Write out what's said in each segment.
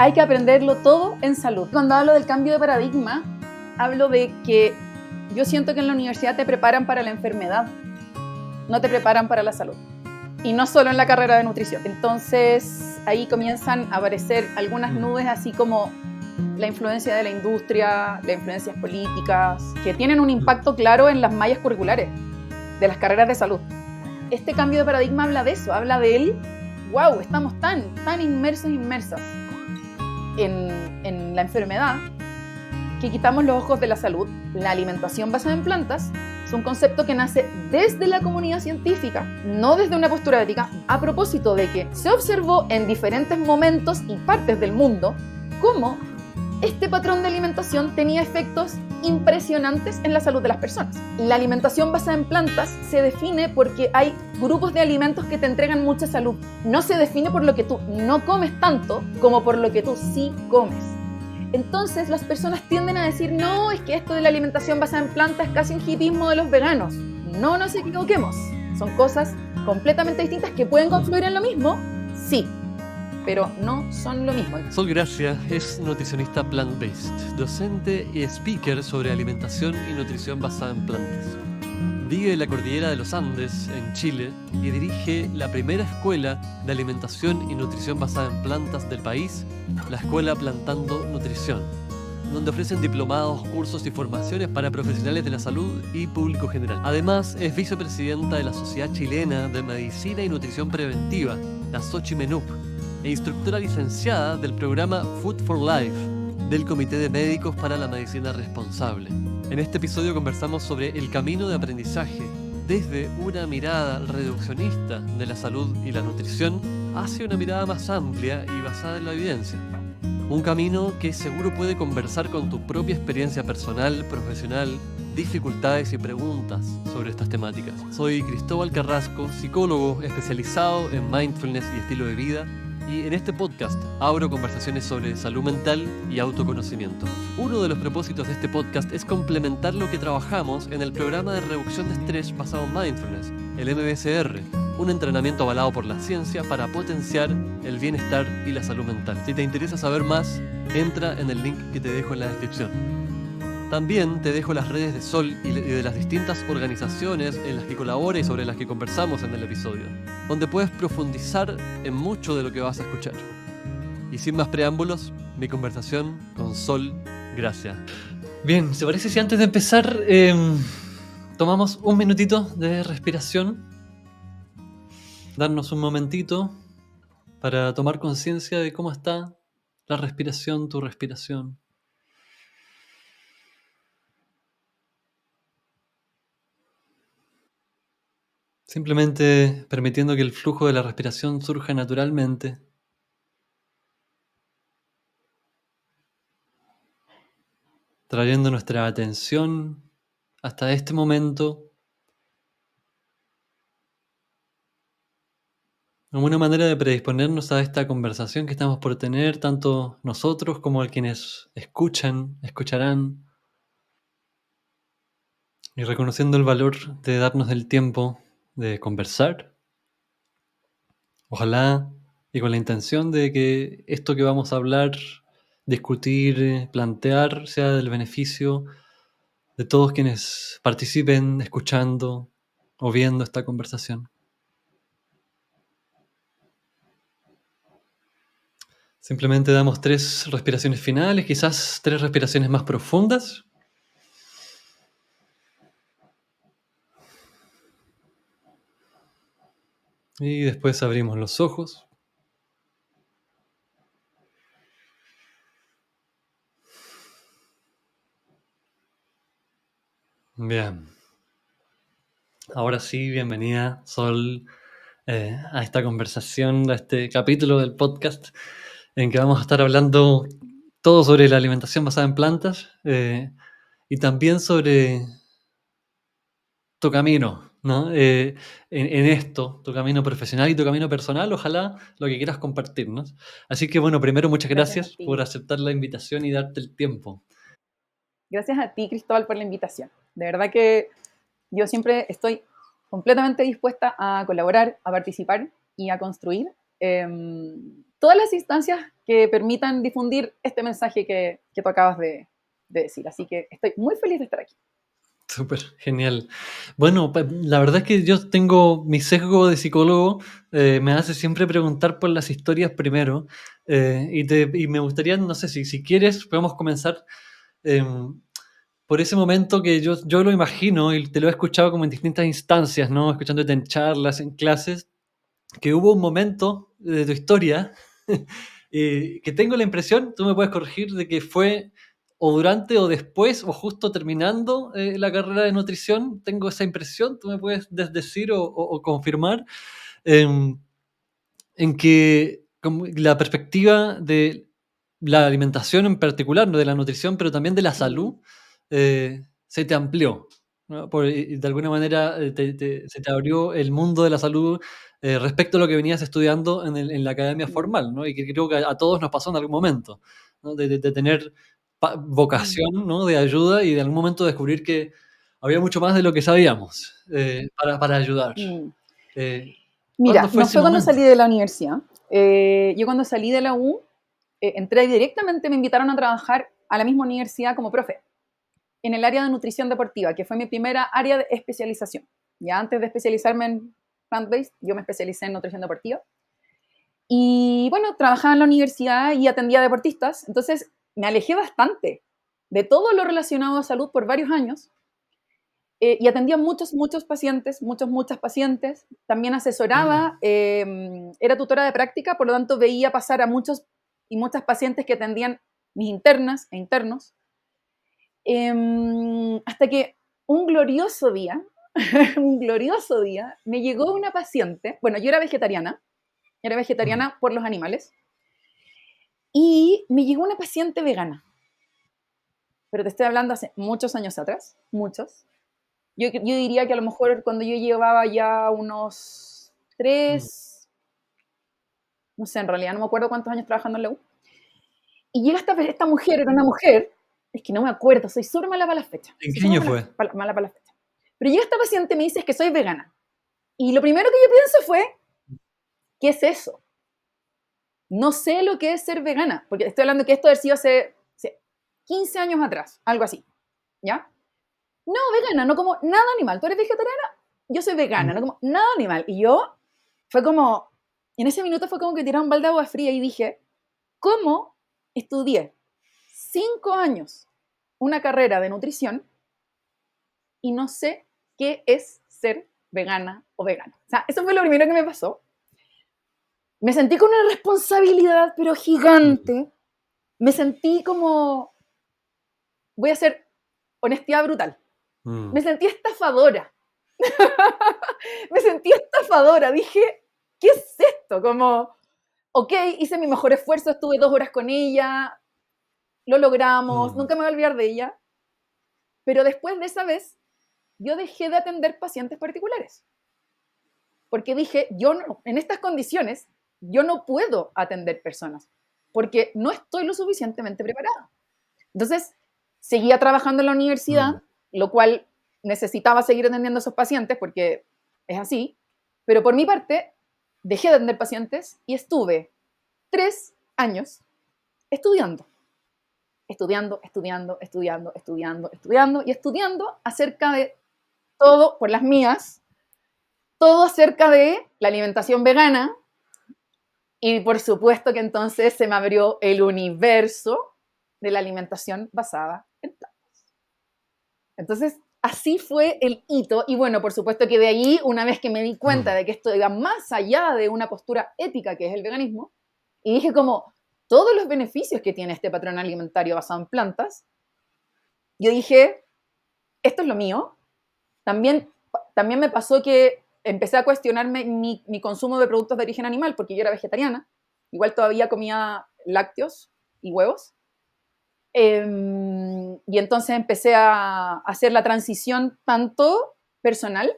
Hay que aprenderlo todo en salud. Cuando hablo del cambio de paradigma, hablo de que yo siento que en la universidad te preparan para la enfermedad, no te preparan para la salud. Y no solo en la carrera de nutrición. Entonces, ahí comienzan a aparecer algunas nubes, así como la influencia de la industria, las influencias políticas, que tienen un impacto claro en las mallas curriculares de las carreras de salud. Este cambio de paradigma habla de eso, habla de él. Wow, estamos tan inmersas en la enfermedad que quitamos los ojos de la salud. La alimentación basada en plantas es un concepto que nace desde la comunidad científica, no desde una postura ética, a propósito de que se observó en diferentes momentos y partes del mundo cómo este patrón de alimentación tenía efectos impresionantes en la salud de las personas. La alimentación basada en plantas se define porque hay grupos de alimentos que te entregan mucha salud. No se define por lo que tú no comes tanto como por lo que tú sí comes. Entonces las personas tienden a decir, no, es que esto de la alimentación basada en plantas es casi un hipismo de los veganos. No nos equivoquemos. Son cosas completamente distintas que pueden confluir en lo mismo, sí, pero no son lo mismo. Sol Gracia es nutricionista plant-based, docente y speaker sobre alimentación y nutrición basada en plantas. Vive en la cordillera de los Andes, en Chile, y dirige la primera escuela de alimentación y nutrición basada en plantas del país, la Escuela Plantando Nutrición, donde ofrecen diplomados, cursos y formaciones para profesionales de la salud y público general. Además, es vicepresidenta de la Sociedad Chilena de Medicina y Nutrición Preventiva, la Xochimenup, e instructora licenciada del programa Food for Life del Comité de Médicos para la Medicina Responsable. En este episodio conversamos sobre el camino de aprendizaje desde una mirada reduccionista de la salud y la nutrición hacia una mirada más amplia y basada en la evidencia. Un camino que seguro puede conversar con tu propia experiencia personal, profesional, dificultades y preguntas sobre estas temáticas. Soy Cristóbal Carrasco, psicólogo especializado en mindfulness y estilo de vida, y en este podcast abro conversaciones sobre salud mental y autoconocimiento. Uno de los propósitos de este podcast es complementar lo que trabajamos en el programa de reducción de estrés basado en mindfulness, el MBSR, un entrenamiento avalado por la ciencia para potenciar el bienestar y la salud mental. Si te interesa saber más, entra en el link que te dejo en la descripción. También te dejo las redes de Sol y de las distintas organizaciones en las que colabora y sobre las que conversamos en el episodio, donde puedes profundizar en mucho de lo que vas a escuchar. Y sin más preámbulos, mi conversación con Sol Gracia. Bien, ¿te parece si antes de empezar tomamos un minutito de respiración? Darnos un momentito para tomar conciencia de cómo está la respiración, tu respiración. Simplemente permitiendo que el flujo de la respiración surja naturalmente. Trayendo nuestra atención hasta este momento como una manera de predisponernos a esta conversación que estamos por tener, tanto nosotros como quienes escucharán, y reconociendo el valor de darnos el tiempo de conversar. Ojalá y con la intención de que esto que vamos a hablar, discutir, plantear, sea del beneficio de todos quienes participen escuchando o viendo esta conversación. Simplemente damos 3 respiraciones finales, quizás 3 respiraciones más profundas. Y después abrimos los ojos. Bien. Ahora sí, bienvenida, Sol, a esta conversación, a este capítulo del podcast en que vamos a estar hablando todo sobre la alimentación basada en plantas y también sobre tu camino, ¿no? En esto, tu camino profesional y tu camino personal, ojalá lo que quieras compartirnos. Así que bueno, primero muchas Gracias a gracias ti. por aceptar la invitación y darte el tiempo. Gracias a ti, Cristóbal, por la invitación. De verdad que yo siempre estoy completamente dispuesta a colaborar, a participar y a construir. todas las instancias que permitan difundir este mensaje que tú acabas de decir. Así que estoy muy feliz de estar aquí. Súper, genial. Bueno, la verdad es que yo tengo mi sesgo de psicólogo, me hace siempre preguntar por las historias primero, y me gustaría, no sé, si quieres, podemos comenzar por ese momento que yo lo imagino y te lo he escuchado como en distintas instancias, ¿no? Escuchándote en charlas, en clases, que hubo un momento de tu historia que tengo la impresión, tú me puedes corregir, de que fue o durante o después o justo terminando la carrera de nutrición. Tengo esa impresión, tú me puedes decir o confirmar, em, en que como la perspectiva de la alimentación en particular, no de la nutrición, pero también de la salud, se te amplió, ¿no? Y de alguna manera se te abrió el mundo de la salud respecto a lo que venías estudiando en la academia formal, ¿no? Y que creo que a todos nos pasó en algún momento, ¿no? De tener vocación, ¿no? De ayuda y de algún momento descubrir que había mucho más de lo que sabíamos para ayudar. ¿Cuándo Mira, fue no ese fue cuando momento? salí de la universidad. Yo cuando salí de la U, entré directamente, me invitaron a trabajar a la misma universidad como profe, en el área de nutrición deportiva, que fue mi primera área de especialización. Ya antes de especializarme en plant-based, yo me especialicé en nutrición deportiva. Y bueno, trabajaba en la universidad y atendía a deportistas, entonces me alejé bastante de todo lo relacionado a salud por varios años, y atendía muchos pacientes, muchas pacientes. También asesoraba, era tutora de práctica, por lo tanto veía pasar a muchos y muchas pacientes que atendían mis internas e internos. Hasta que un glorioso día, un glorioso día, me llegó una paciente. Bueno, yo era vegetariana por los animales, y me llegó una paciente vegana, pero te estoy hablando hace muchos años atrás, muchos. Yo diría que a lo mejor cuando yo llevaba ya unos Mm. 3, no sé, en realidad no me acuerdo cuántos años trabajando en la U, y llega esta mujer, era una mujer, es que no me acuerdo, soy súper mala para las fechas, ¿En soy qué súper año mala, fue? mala para las fechas. Pero llega esta paciente y me dice que soy vegana. Y lo primero que yo pienso fue, ¿qué es eso? No sé lo que es ser vegana, porque estoy hablando que esto ha sido hace 15 años atrás, algo así, ¿ya? No, vegana, no como nada animal. ¿Tú eres vegetariana? Yo soy vegana, no como nada animal. Y yo, fue como, en ese minuto fue como que tiré un balde de agua fría y dije, ¿cómo estudié 5 años una carrera de nutrición y no sé qué es ser vegana o vegano? O sea, eso fue lo primero que me pasó. Me sentí con una responsabilidad, pero Mm, gigante. Me sentí como, voy a hacer honestidad brutal. Me mm, sentí estafadora. Me sentí estafadora. Dije, ¿qué es esto? Como, ok, hice mi mejor esfuerzo, estuve 2 horas con ella, lo logramos, mm, nunca me voy a olvidar de ella. Pero después de esa vez, yo dejé de atender pacientes particulares. Porque dije, yo no, en estas condiciones, yo no puedo atender personas, porque no estoy lo suficientemente preparada. Entonces, seguía trabajando en la mm, universidad, lo cual necesitaba seguir atendiendo a esos pacientes porque es así, pero por mi parte, dejé de atender pacientes y estuve 3 años estudiando, estudiando acerca de todo, por las mías, todo acerca de la alimentación vegana, y por supuesto que entonces se me abrió el universo de la alimentación basada en plantas. Entonces, así fue el hito. Y bueno, por supuesto que de ahí, una vez que me di cuenta mm. de que esto iba más allá de una postura ética que es el veganismo, y dije como todos los beneficios que tiene este patrón alimentario basado en plantas, yo dije, esto es lo mío. También, también me pasó que empecé a cuestionarme mi consumo de productos de origen animal, porque yo era vegetariana, igual todavía comía lácteos y huevos. Y entonces empecé a hacer la transición tanto personal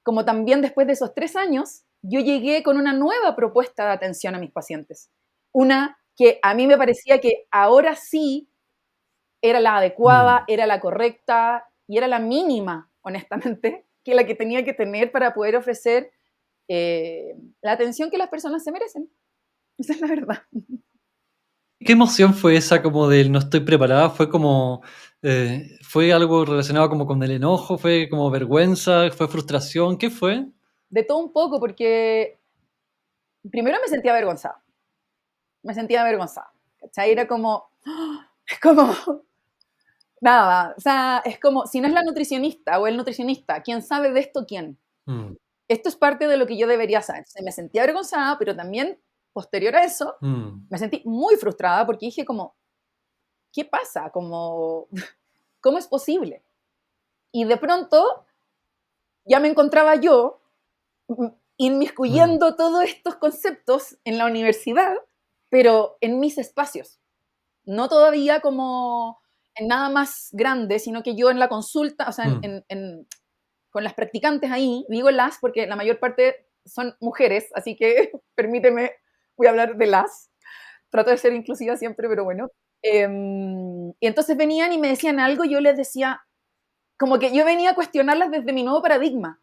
como también después de esos 3 años, yo llegué con una nueva propuesta de atención a mis pacientes. Una que a mí me parecía que ahora sí era la adecuada, Mm. era la correcta y era la mínima, honestamente, que la que tenía que tener para poder ofrecer la atención que las personas se merecen. Esa es la verdad. ¿Qué emoción fue esa como del no estoy preparada? ¿Fue como, fue algo relacionado como con el enojo? ¿Fue como vergüenza? ¿Fue frustración? ¿Qué fue? De todo un poco, porque primero me sentía avergonzada. Me sentía avergonzada. ¿Cachai? Era como, es como, nada, o sea, es como, si no es la nutricionista o el nutricionista, ¿quién sabe de esto quién? Mm, Esto es parte de lo que yo debería saber. Entonces, me sentía avergonzada, pero también, posterior a eso, mm, me sentí muy frustrada porque dije como, ¿qué pasa? Como, ¿cómo es posible? Y de pronto ya me encontraba yo mm, inmiscuyendo todos estos conceptos en la universidad, pero en mis espacios. No todavía como en nada más grande, sino que yo en la consulta, o sea, mm. con las practicantes ahí, digo las porque la mayor parte son mujeres, así que permíteme, voy a hablar de las. Trato de ser inclusiva siempre, pero bueno. Y entonces venían y me decían algo, y yo les decía, como que yo venía a cuestionarlas desde mi nuevo paradigma.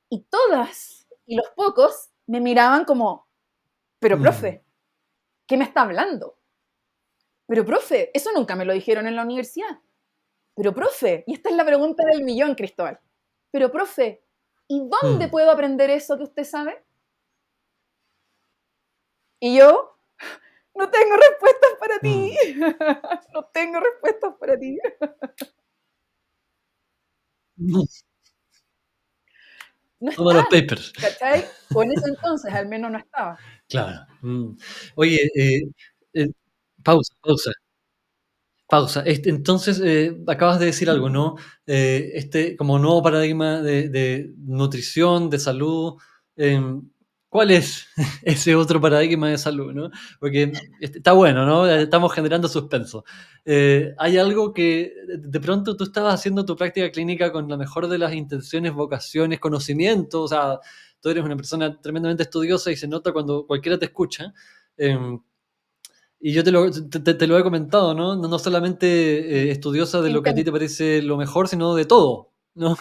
Y todas, y los pocos, me miraban como, pero Mm, profe, ¿qué me está hablando? Pero profe, eso nunca me lo dijeron en la universidad. Pero profe, y esta es la pregunta del millón, Cristóbal. Pero profe, ¿y dónde mm, puedo aprender eso que usted sabe? Y yo, no tengo respuestas para ti. mm. No tengo respuestas para ti. No, No toma los están, papers. ¿cachai? O en ese entonces al menos no estaba. Claro. Mm. Oye, eh, pausa, pausa. Pausa. Entonces, acabas de decir algo, ¿no? Este como nuevo paradigma de nutrición, de salud. ¿Cuál es ese otro paradigma de salud, no? Porque está bueno, ¿no? Estamos generando suspenso. Hay algo que de pronto tú estabas haciendo tu práctica clínica con la mejor de las intenciones, vocaciones, conocimiento. O sea, tú eres una persona tremendamente estudiosa y se nota cuando cualquiera te escucha. em, y yo te lo he comentado, ¿no? No solamente estudiosa de lo que a ti te Intento. parece lo mejor, sino de todo, ¿no?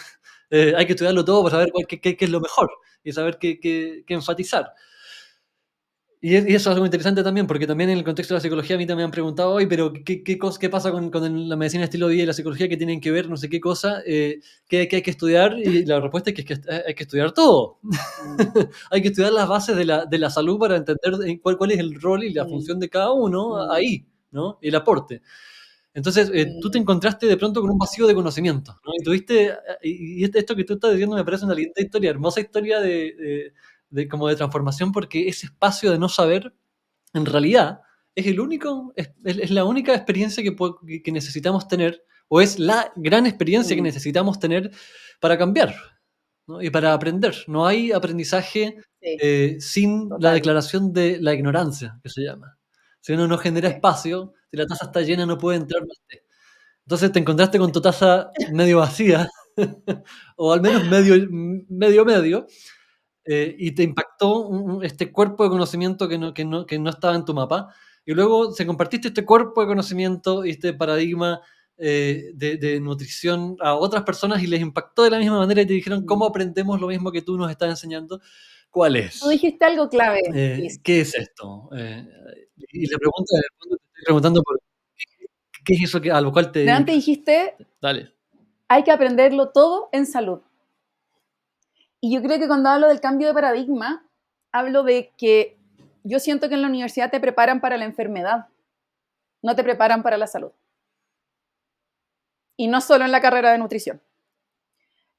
Hay que estudiarlo todo para saber qué es lo mejor y saber qué enfatizar. Y eso es algo interesante también, porque también en el contexto de la psicología a mí también me han preguntado, hoy, pero ¿qué pasa con la medicina estilo de vida y la psicología que tienen que ver, no sé qué cosa, qué hay que estudiar? Y la respuesta es que hay que estudiar todo. Mm, Hay que estudiar las bases de la salud para entender cuál es el rol y la mm, función de cada uno mm, ahí, ¿no? El aporte. Entonces, tú te mm, encontraste de pronto con un vacío de conocimiento, ¿no? Y tuviste, esto que tú estás diciendo me parece una linda historia, hermosa historia como de transformación, porque ese espacio de no saber, en realidad, es el único, es la única experiencia que necesitamos tener, o es la gran experiencia que mm. necesitamos tener para cambiar, ¿no? Y para aprender. No hay aprendizaje Sí, sin la total. declaración de la ignorancia, que se llama. Si uno no genera Sí. espacio, si la taza está llena, no puede entrar más té. Entonces te encontraste con tu taza medio vacía, o al menos medio, y te impactó este cuerpo de conocimiento que no estaba en tu mapa. Y luego se compartiste este cuerpo de conocimiento y este paradigma de nutrición a otras personas y les impactó de la misma manera y te dijeron, Mm. ¿cómo aprendemos lo mismo que tú nos estás enseñando? ¿Cuál Tú es? dijiste algo clave, Cris. ¿Qué es esto? Y la pregunta, en el fondo, te estoy preguntando por qué es eso a lo cual te Antes dedicas. dijiste, Dale. hay que aprenderlo todo en salud. Y yo creo que cuando hablo del cambio de paradigma, hablo de que yo siento que en la universidad te preparan para la enfermedad, no te preparan para la salud. Y no solo en la carrera de nutrición.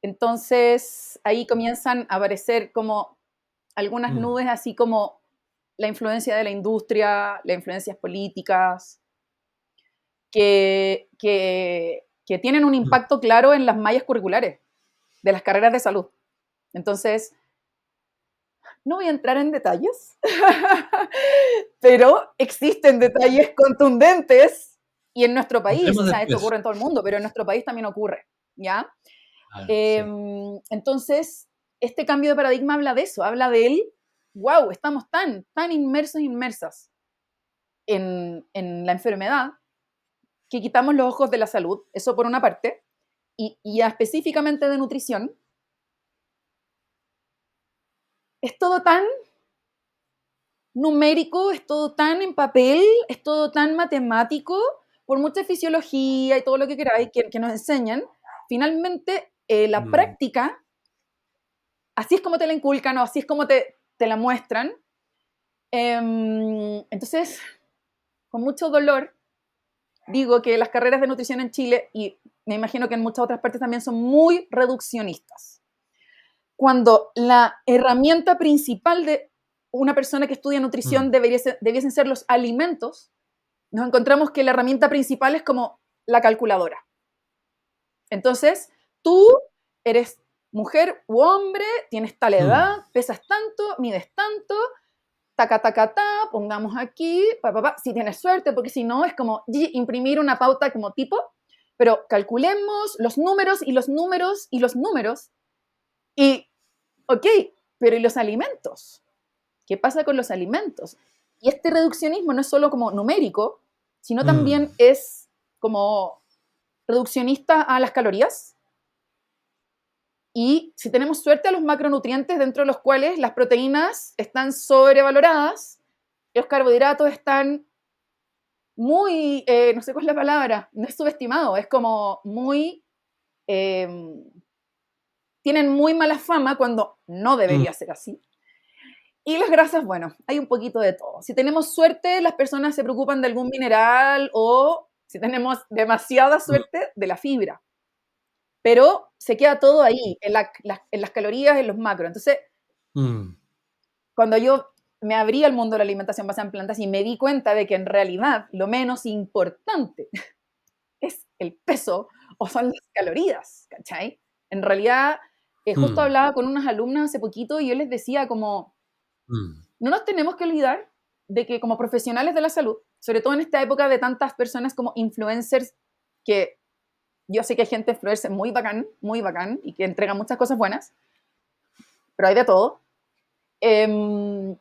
Entonces, ahí comienzan a aparecer como algunas Mm, nubes, así como la influencia de la industria, las influencias políticas, que tienen un mm. impacto claro en las mallas curriculares de las carreras de salud. Entonces, no voy a entrar en detalles, pero existen detalles contundentes y en nuestro país, o Entremos sea, esto después. ocurre en todo el mundo, pero en nuestro país también ocurre, ¿ya? Claro, sí. Entonces, este cambio de paradigma habla de eso, habla de él, wow, estamos tan inmersos, inmersas en la enfermedad que quitamos los ojos de la salud, eso por una parte, y ya específicamente de nutrición, es todo tan numérico, es todo tan en papel, es todo tan matemático, por mucha fisiología y todo lo que queráis que nos enseñan, finalmente la Mm, práctica, así es como te la inculcan o así es como te la muestran. Entonces, con mucho dolor, digo que las carreras de nutrición en Chile, y me imagino que en muchas otras partes también, son muy reduccionistas. Cuando la herramienta principal de una persona que estudia nutrición mm, debiesen ser los alimentos, nos encontramos que la herramienta principal es como la calculadora. Entonces, tú eres mujer u hombre, tienes tal mm, edad, pesas tanto, mides tanto, taca, taca, ta, pongamos aquí, pa, pa, pa, si tienes suerte, porque si no es como imprimir una pauta como tipo, pero calculemos los números y los números y los números y, ok, pero ¿y los alimentos? ¿Qué pasa con los alimentos? Y este reduccionismo no es solo como numérico, sino mm. también es como reduccionista a las calorías y, si tenemos suerte, a los macronutrientes, dentro de los cuales las proteínas están sobrevaloradas, los carbohidratos están muy, no sé cuál es la palabra, no es subestimado, es como muy, eh, tienen muy mala fama cuando no Mm, debería ser así. Y las grasas, bueno, hay un poquito de todo. Si tenemos suerte, las personas se preocupan de algún mineral o, si tenemos demasiada mm, suerte, de la fibra. Pero se queda todo ahí, en las calorías, en los macros. Entonces, mm, cuando yo me abrí al mundo de la alimentación basada en plantas y me di cuenta de que en realidad lo menos importante es el peso o son las calorías, ¿cachai? En realidad, justo mm, hablaba con unas alumnas hace poquito y yo les decía como, mm, no nos tenemos que olvidar de que como profesionales de la salud, sobre todo en esta época de tantas personas como influencers, que yo sé que hay gente influencer muy bacán, y que entrega muchas cosas buenas, pero hay de todo. Eh,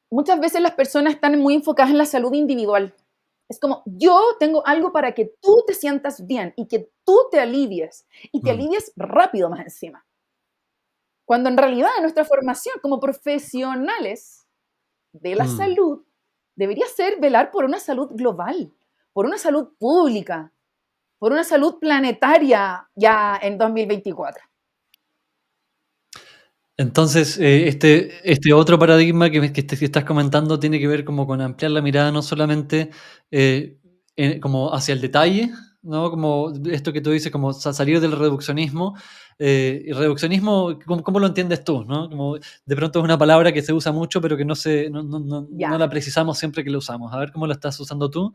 Muchas veces las personas están muy enfocadas en la salud individual. Es como, yo tengo algo para que tú te sientas bien y que tú te alivies, y te mm, alivies rápido más encima. Cuando en realidad nuestra formación como profesionales de la mm. salud debería ser velar por una salud global, por una salud pública, por una salud planetaria ya en 2024. Entonces, este otro paradigma que estás comentando tiene que ver como con ampliar la mirada no solamente como hacia el detalle, ¿no? Como esto que tú dices, como salir del reduccionismo. Y reduccionismo, ¿cómo lo entiendes tú? ¿No? Como de pronto es una palabra que se usa mucho, pero que no Ya, la precisamos siempre que la usamos. A ver cómo la estás usando tú.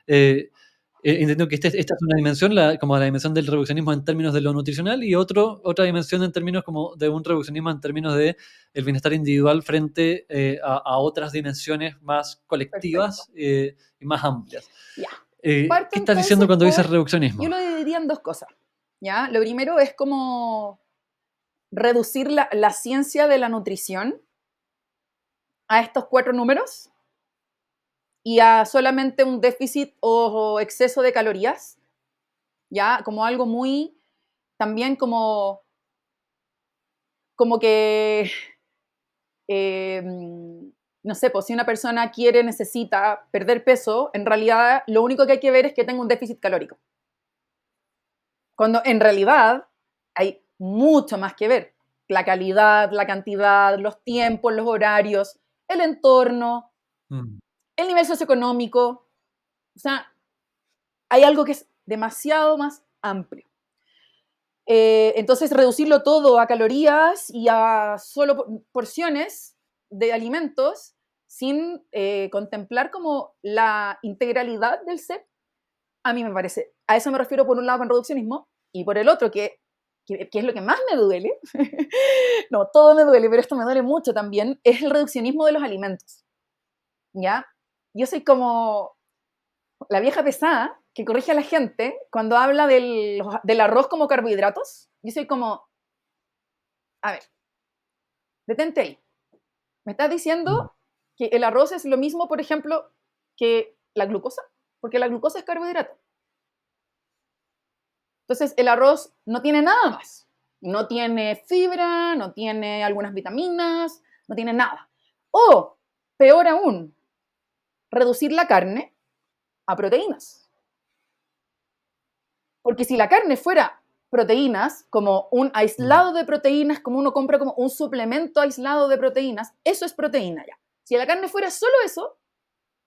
Eh, Entiendo que esta es una dimensión, como la dimensión del reduccionismo en términos de lo nutricional, y otra dimensión en términos como de un reduccionismo en términos de el bienestar individual frente a otras dimensiones más perfecto. colectivas y más amplias. Ya. Parto ¿Qué estás diciendo entonces cuando dices yo reduccionismo? lo dividiría en dos cosas. ¿Ya? Lo primero es como reducir la ciencia de la nutrición a estos cuatro números y a solamente un déficit o exceso de calorías, ya como algo muy, también como que, eh, no sé, pues si una persona necesita perder peso, en realidad lo único que hay que ver es que tenga un déficit calórico. Cuando en realidad hay mucho más que ver. La calidad, la cantidad, los tiempos, los horarios, el entorno, Mm, el nivel socioeconómico. O sea, hay algo que es demasiado más amplio. Entonces, reducirlo todo a calorías y a solo porciones de alimentos sin contemplar como la integralidad del ser, a mí me parece, a eso me refiero por un lado con reduccionismo, y por el otro, que es lo que más me duele, no, todo me duele, pero esto me duele mucho también, es el reduccionismo de los alimentos, ¿ya? Yo soy como la vieja pesada que corrige a la gente cuando habla del arroz como carbohidratos. Yo soy como, a ver, detente ahí. ¿Me estás mm, diciendo que el arroz es lo mismo, por ejemplo, que la glucosa? Porque la glucosa es carbohidrato. Entonces, el arroz no tiene nada más. No tiene fibra, no tiene algunas vitaminas, no tiene nada. O peor aún, reducir la carne a proteínas. Porque si la carne fuera proteínas, como un aislado de proteínas, como uno compra como un suplemento aislado de proteínas, eso es proteína ya. Si la carne fuera solo eso,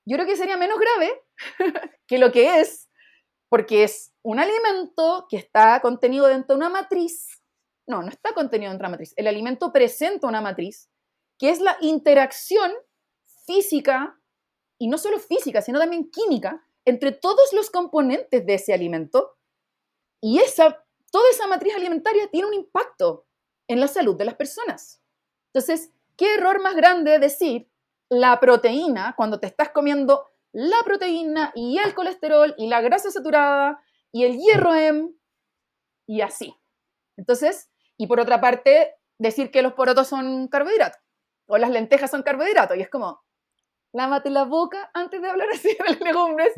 yo creo que sería menos grave que lo que es, porque es un alimento que está contenido dentro de una matriz. No está contenido dentro de una matriz. El alimento presenta una matriz, que es la interacción física, y no solo física, sino también química, entre todos los componentes de ese alimento, y toda esa matriz alimentaria tiene un impacto en la salud de las personas. Entonces, ¿qué error más grande decir la proteína cuando te estás comiendo la proteína y el colesterol y la grasa saturada y el hierro y así? Entonces, y por otra parte, decir que los porotos son carbohidratos o las lentejas son carbohidratos, y es como, lávate la boca antes de hablar así de las legumbres,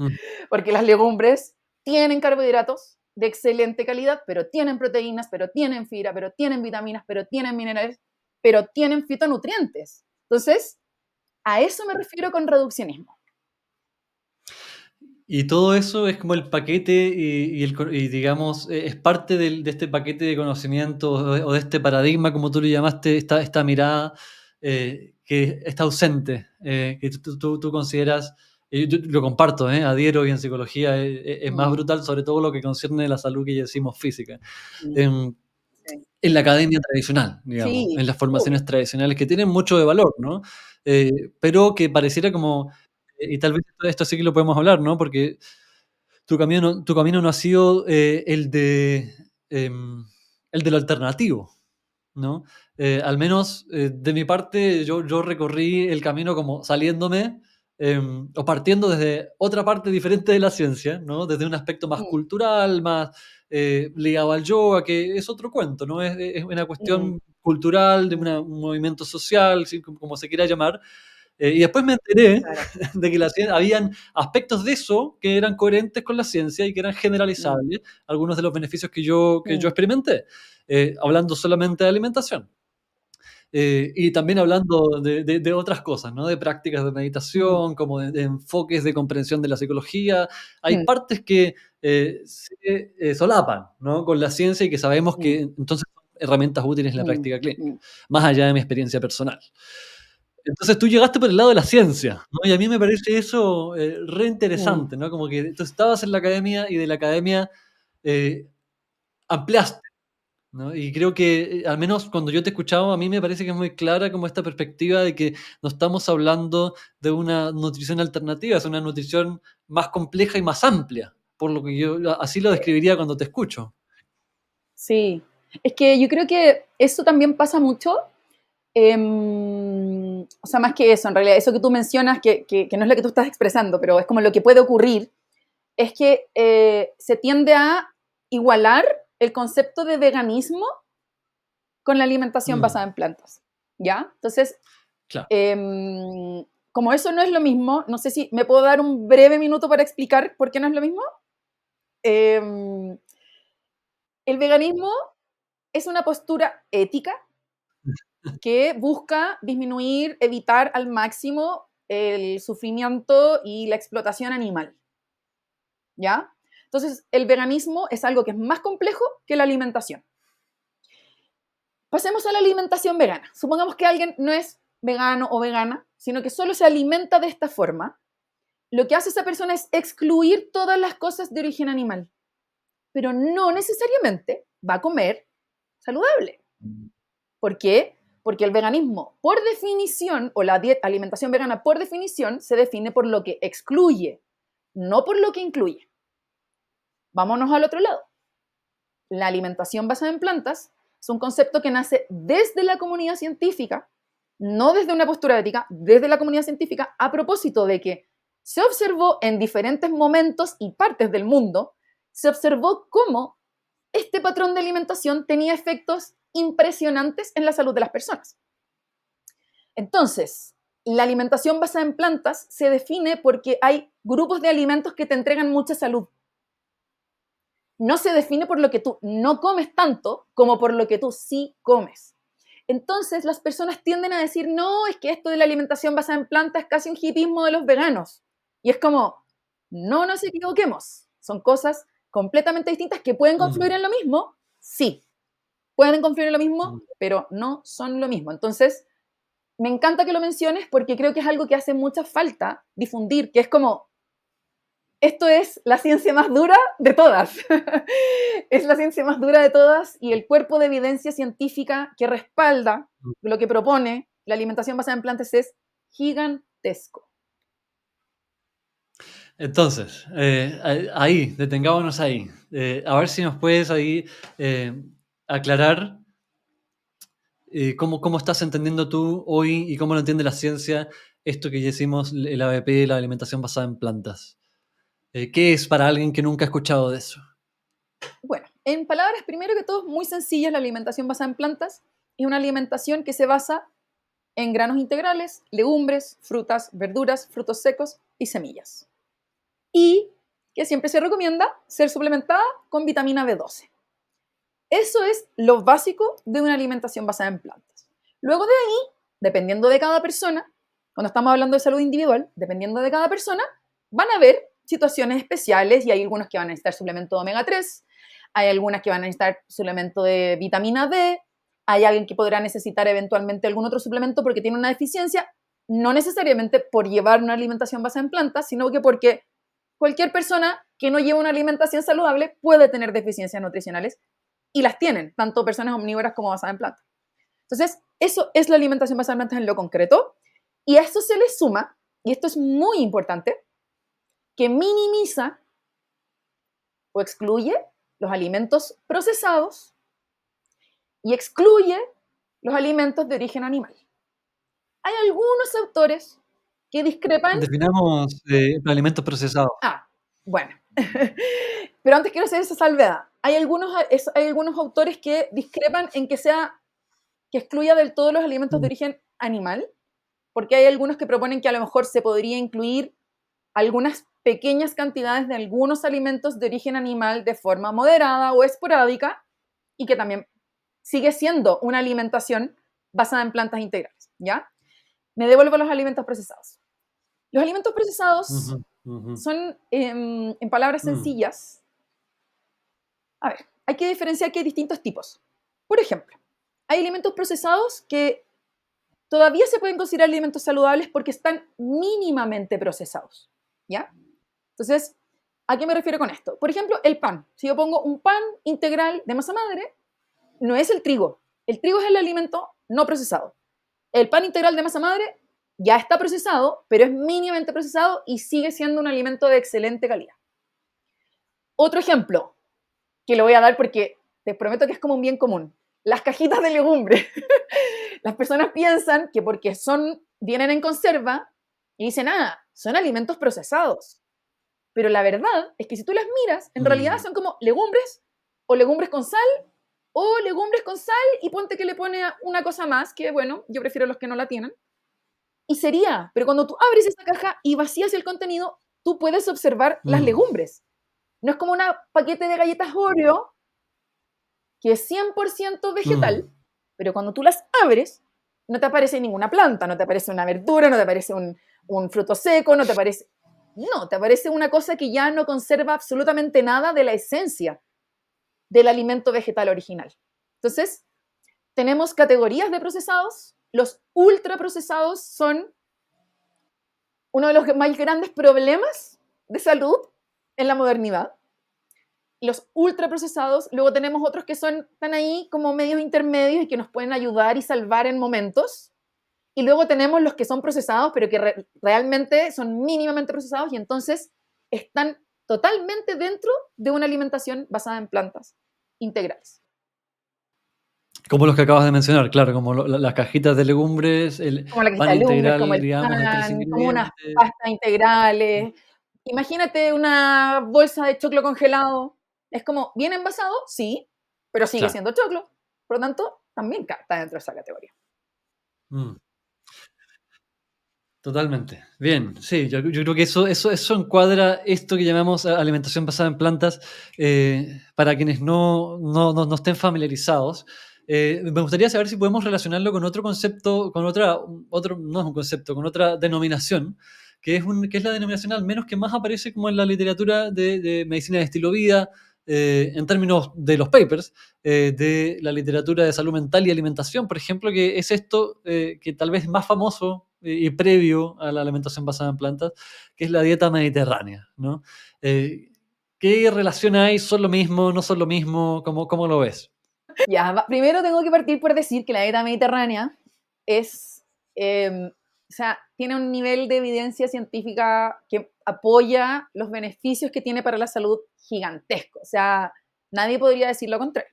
porque las legumbres tienen carbohidratos de excelente calidad, pero tienen proteínas, pero tienen fibra, pero tienen vitaminas, pero tienen minerales, pero tienen fitonutrientes. Entonces, a eso me refiero con reduccionismo. Y todo eso es como el paquete y digamos, es parte de este paquete de conocimiento o de este paradigma, como tú le llamaste, esta mirada que está ausente, que tú consideras, yo lo comparto, adhiero y en psicología es más brutal, sobre todo lo que concierne a la salud que ya decimos física. En la academia tradicional, digamos, Sí, en las formaciones tradicionales que tienen mucho de valor, ¿no? Pero que pareciera como, y tal vez esto sí que lo podemos hablar, ¿no? Porque tu camino no ha sido el de lo alternativo, ¿no? Al menos de mi parte, yo recorrí el camino como saliéndome o partiendo desde otra parte diferente de la ciencia, ¿no? Desde un aspecto más cultural, más ligado al yoga, que es otro cuento, ¿no? Es una cuestión cultural, de un movimiento social, ¿sí? Como se quiera llamar. Y después me enteré claro. de que habían aspectos de eso que eran coherentes con la ciencia y que eran generalizables, algunos de los beneficios que yo experimenté, hablando solamente de alimentación. Y también hablando de otras cosas, ¿no? De prácticas de meditación, como de enfoques de comprensión de la psicología. Hay partes que se solapan, ¿no? Con la ciencia y que sabemos que entonces son herramientas útiles en la práctica clínica, más allá de mi experiencia personal. Entonces tú llegaste por el lado de la ciencia, ¿no? Y a mí me parece eso re interesante, ¿no? Como que tú estabas en la academia y de la academia ampliaste, ¿no? Y creo que, al menos cuando yo te he escuchado, a mí me parece que es muy clara como esta perspectiva de que no estamos hablando de una nutrición alternativa, es una nutrición más compleja y más amplia, por lo que yo así lo describiría cuando te escucho. Sí, es que yo creo que eso también pasa mucho. O sea, más que eso, en realidad, eso que tú mencionas, que no es lo que tú estás expresando, pero es como lo que puede ocurrir, es que se tiende a igualar el concepto de veganismo con la alimentación basada en plantas, ¿ya? Entonces, Claro. como eso no es lo mismo, no sé si me puedo dar un breve minuto para explicar por qué no es lo mismo. Em, el veganismo es una postura ética que busca disminuir, evitar al máximo el sufrimiento y la explotación animal, ¿ya? Entonces, el veganismo es algo que es más complejo que la alimentación. Pasemos a la alimentación vegana. Supongamos que alguien no es vegano o vegana, sino que solo se alimenta de esta forma. Lo que hace esa persona es excluir todas las cosas de origen animal, pero no necesariamente va a comer saludable. ¿Por qué? Porque el veganismo, por definición, o la alimentación vegana, por definición, se define por lo que excluye, no por lo que incluye. Vámonos al otro lado. La alimentación basada en plantas es un concepto que nace desde la comunidad científica, no desde una postura ética, desde la comunidad científica, a propósito de que se observó en diferentes momentos y partes del mundo, se observó cómo este patrón de alimentación tenía efectos impresionantes en la salud de las personas. Entonces, la alimentación basada en plantas se define porque hay grupos de alimentos que te entregan mucha salud. No se define por lo que tú no comes tanto como por lo que tú sí comes. Entonces las personas tienden a decir, no, es que esto de la alimentación basada en plantas es casi un hipismo de los veganos. Y es como, no nos equivoquemos, son cosas completamente distintas que pueden confluir en lo mismo, sí, pueden confluir en lo mismo, pero no son lo mismo. Entonces, me encanta que lo menciones porque creo que es algo que hace mucha falta difundir, que es como, esto es la ciencia más dura de todas. Es la ciencia más dura de todas y el cuerpo de evidencia científica que respalda lo que propone la alimentación basada en plantas es gigantesco. Entonces, ahí, detengámonos ahí. A ver si nos puedes ahí aclarar cómo estás entendiendo tú hoy y cómo lo entiende la ciencia esto que ya hicimos, el ABP, la alimentación basada en plantas. ¿Qué es para alguien que nunca ha escuchado de eso? Bueno, en palabras primero que todo, muy sencillas, la alimentación basada en plantas es una alimentación que se basa en granos integrales, legumbres, frutas, verduras, frutos secos y semillas. Y que siempre se recomienda ser suplementada con vitamina B12. Eso es lo básico de una alimentación basada en plantas. Luego de ahí, dependiendo de cada persona, cuando estamos hablando de salud individual, dependiendo de cada persona, van a haber situaciones especiales y hay algunos que van a necesitar suplemento de omega 3, hay algunas que van a necesitar suplemento de vitamina D, hay alguien que podrá necesitar eventualmente algún otro suplemento porque tiene una deficiencia, no necesariamente por llevar una alimentación basada en plantas, sino que porque cualquier persona que no lleva una alimentación saludable puede tener deficiencias nutricionales y las tienen, tanto personas omnívoras como basadas en plantas. Entonces, eso es la alimentación basada en plantas en lo concreto y a esto se le suma, y esto es muy importante, que minimiza o excluye los alimentos procesados y excluye los alimentos de origen animal. Hay algunos autores que discrepan. Definamos alimentos procesados. Bueno. Pero antes quiero hacer esa salvedad. Hay algunos autores que discrepan en que excluya del todo los alimentos de origen animal, porque hay algunos que proponen que a lo mejor se podría incluir algunas pequeñas cantidades de algunos alimentos de origen animal de forma moderada o esporádica y que también sigue siendo una alimentación basada en plantas integrales, ¿ya? Me devuelvo a los alimentos procesados. Los alimentos procesados son, en palabras sencillas, a ver, hay que diferenciar que hay distintos tipos. Por ejemplo, hay alimentos procesados que todavía se pueden considerar alimentos saludables porque están mínimamente procesados, ¿ya? Entonces, ¿a qué me refiero con esto? Por ejemplo, el pan. Si yo pongo un pan integral de masa madre, no es el trigo. El trigo es el alimento no procesado. El pan integral de masa madre ya está procesado, pero es mínimamente procesado y sigue siendo un alimento de excelente calidad. Otro ejemplo, que lo voy a dar porque te prometo que es como un bien común. Las cajitas de legumbre. Las personas piensan que porque vienen en conserva y dicen, son alimentos procesados. Pero la verdad es que si tú las miras, en realidad son como legumbres o legumbres con sal o legumbres con sal y ponte que le pone una cosa más, que bueno, yo prefiero los que no la tienen. Y sería, pero cuando tú abres esa caja y vacías el contenido, tú puedes observar las legumbres. No es como un paquete de galletas Oreo que es 100% vegetal, pero cuando tú las abres, no te aparece ninguna planta, no te aparece una verdura, no te aparece un fruto seco, no te aparece... No, te aparece una cosa que ya no conserva absolutamente nada de la esencia del alimento vegetal original. Entonces, tenemos categorías de procesados. Los ultraprocesados son uno de los más grandes problemas de salud en la modernidad. Los ultraprocesados, luego tenemos otros que están ahí como medios intermedios y que nos pueden ayudar y salvar en momentos. Y luego tenemos los que son procesados, pero que realmente son mínimamente procesados y entonces están totalmente dentro de una alimentación basada en plantas integrales. Como los que acabas de mencionar, claro, como las cajitas de legumbres, el como la cajita pan de legumbres, integral, como el digamos, de 3 pan, como unas ingredientes. pastas integrales. Imagínate una bolsa de choclo congelado. Es como, ¿bien envasado? Sí, pero sigue siendo choclo. Por lo tanto, también está dentro de esa categoría. Totalmente. Bien, sí, yo creo que eso encuadra esto que llamamos alimentación basada en plantas. Para quienes no estén familiarizados, Me gustaría saber si podemos relacionarlo con otro concepto, con no es un concepto, con otra denominación, que es la denominación al menos que más aparece como en la literatura de medicina de estilo vida, en términos de los papers, de la literatura de salud mental y alimentación, por ejemplo, que es esto que tal vez es más famoso y previo a la alimentación basada en plantas, que es la dieta mediterránea, ¿no? Eh, ¿Qué relación hay? ¿Son lo mismo? ¿No son lo mismo? ¿Cómo lo ves? Ya, primero tengo que partir por decir que la dieta mediterránea es, o sea, tiene un nivel de evidencia científica que apoya los beneficios que tiene para la salud gigantesco. O sea, nadie podría decir lo contrario.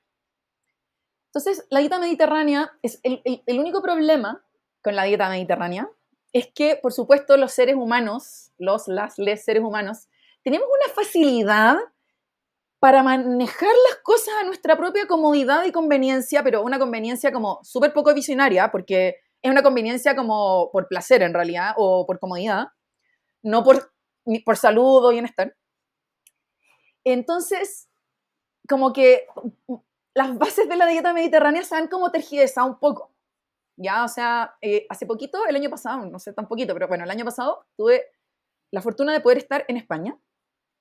Entonces, la dieta mediterránea es el único problema con la dieta mediterránea es que, por supuesto, los seres humanos, les seres humanos, tenemos una facilidad para manejar las cosas a nuestra propia comodidad y conveniencia, pero una conveniencia como súper poco visionaria, porque es una conveniencia como por placer en realidad, o por comodidad, no por salud o bienestar. Entonces, como que las bases de la dieta mediterránea se han como tergiversado un poco, ¿ya? O sea, hace poquito, el año pasado, no sé tan poquito, pero bueno, el año pasado tuve la fortuna de poder estar en España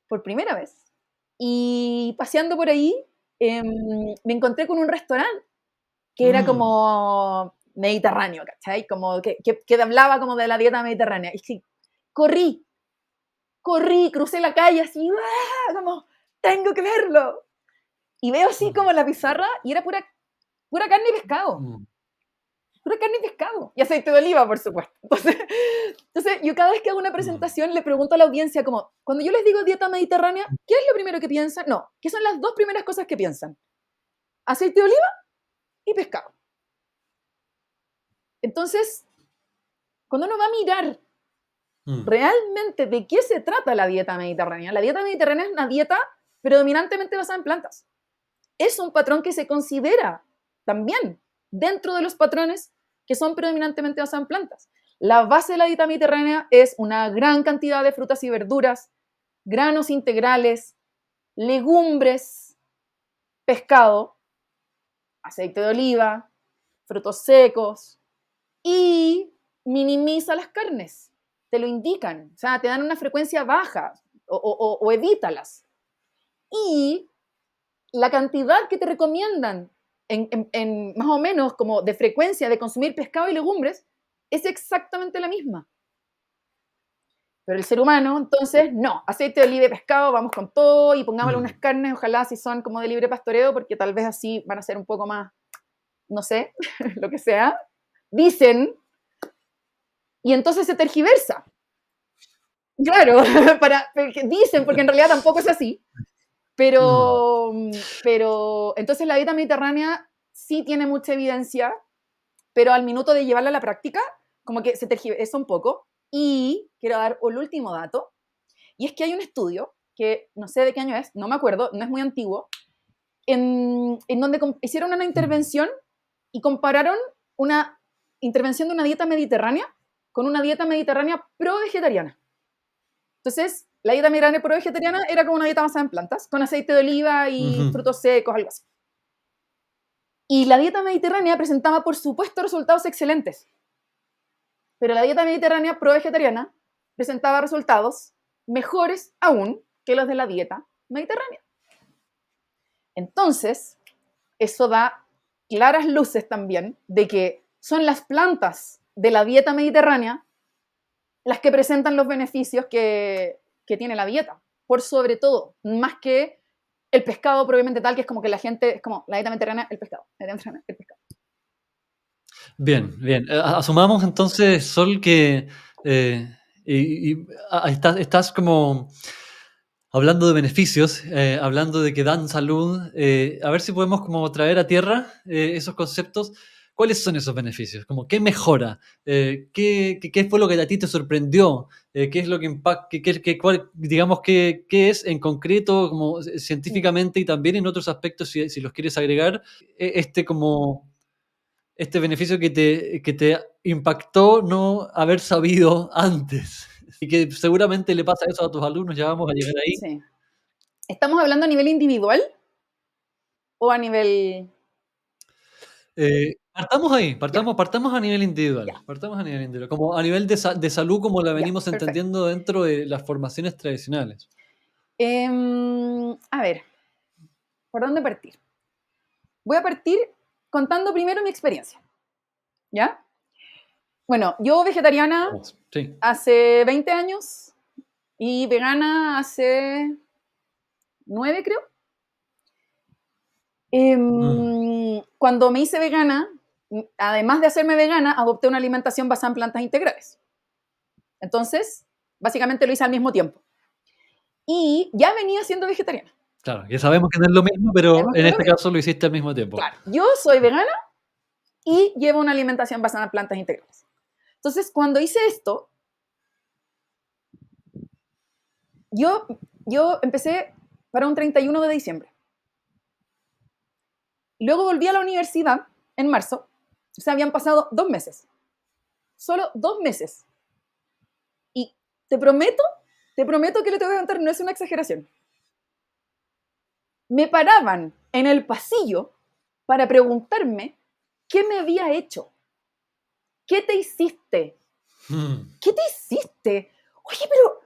por primera vez. Y paseando por ahí, me encontré con un restaurante que era Mm, como mediterráneo, ¿cachai? Como que hablaba como de la dieta mediterránea. Y sí, corrí, crucé la calle así, ¡ah! Como, tengo que verlo. Y veo así mm, como la pizarra y era pura carne y pescado. mm, Pura carne y pescado. Y aceite de oliva, por supuesto. Entonces, yo cada vez que hago una mm. presentación le pregunto a la audiencia como, cuando yo les digo dieta mediterránea, ¿qué es lo primero que piensan? No, ¿qué son las dos primeras cosas que piensan? Aceite de oliva y pescado. Entonces, cuando uno va a mirar Mm, realmente de qué se trata la dieta mediterránea es una dieta predominantemente basada en plantas. Es un patrón que se considera también dentro de los patrones que son predominantemente basados en plantas. La base de la dieta mediterránea es una gran cantidad de frutas y verduras, granos integrales, legumbres, pescado, aceite de oliva, frutos secos y minimiza las carnes. Te lo indican, o sea, te dan una frecuencia baja o evítalas. Y la cantidad que te recomiendan en más o menos como de frecuencia de consumir pescado y legumbres es exactamente la misma. Pero el ser humano, entonces, no, aceite de oliva y pescado, vamos con todo y pongámosle unas mm. carnes, ojalá si son como de libre pastoreo, porque tal vez así van a ser un poco más, no sé, lo que sea. Dicen, y entonces se tergiversa. Claro, dicen, porque en realidad tampoco es así. Mm. Pero entonces la dieta mediterránea sí tiene mucha evidencia, pero al minuto de llevarla a la práctica, como que se tergiversa un poco. Y quiero dar el último dato, y es que hay un estudio, que no sé de qué año es, no me acuerdo, no es muy antiguo, en donde hicieron una Mm. intervención y compararon una intervención de una dieta mediterránea con una dieta mediterránea pro-vegetariana. Entonces, la dieta mediterránea pro-vegetariana era como una dieta basada en plantas, con aceite de oliva y Ujú. frutos secos, algo así. Y la dieta mediterránea presentaba, por supuesto, resultados excelentes, pero la dieta mediterránea pro-vegetariana presentaba resultados mejores aún que los de la dieta mediterránea. Entonces, eso da claras luces también de que son las plantas de la dieta mediterránea las que presentan los beneficios que tiene la dieta, por sobre todo, más que el pescado propiamente tal, que es como que la gente, es como la dieta mediterránea, el pescado, la dieta mediterránea, el pescado. Bien, bien. Asumamos entonces, Sol, que estás como hablando de beneficios, hablando de que dan salud. A ver si podemos como traer a tierra esos conceptos. ¿Cuáles son esos beneficios? Como, ¿qué mejora? ¿Qué fue lo que a ti te sorprendió? ¿Qué es lo que impacta? Digamos, qué es en concreto, como científicamente y también en otros aspectos, si los quieres agregar, como este beneficio que te impactó no haber sabido antes? Y que seguramente le pasa eso a tus alumnos, ya vamos a llegar ahí. Sí. ¿Estamos hablando a nivel individual o a nivel...? Partamos ahí, Ya, partamos a nivel individual, ya, partamos a nivel individual, como a nivel de salud, como la ya, venimos perfecto. entendiendo dentro de las formaciones tradicionales. A ver, ¿por dónde partir? Voy a partir contando primero mi experiencia, ¿ya? Bueno, yo vegetariana Vamos, sí. hace 20 años y vegana hace 9, creo. Mm, Cuando me hice vegana, además de hacerme vegana, adopté una alimentación basada en plantas integrales. Entonces, básicamente lo hice al mismo tiempo. Y ya venía siendo vegetariana. claro, ya sabemos que no es lo mismo, pero Sabemos que en no es lo este mismo. caso lo hiciste al mismo tiempo. Claro, yo soy vegana y llevo una alimentación basada en plantas integrales. Entonces, cuando hice esto, yo, yo empecé para un 31 de diciembre. Luego volví a la universidad en marzo. O sea, habían pasado 2 meses. Solo 2 meses. Y te prometo, te prometo que lo que te voy a contar no es una exageración. Me paraban en el pasillo para preguntarme qué me había hecho. ¿Qué te hiciste? Mm, ¿Qué te hiciste? Oye, pero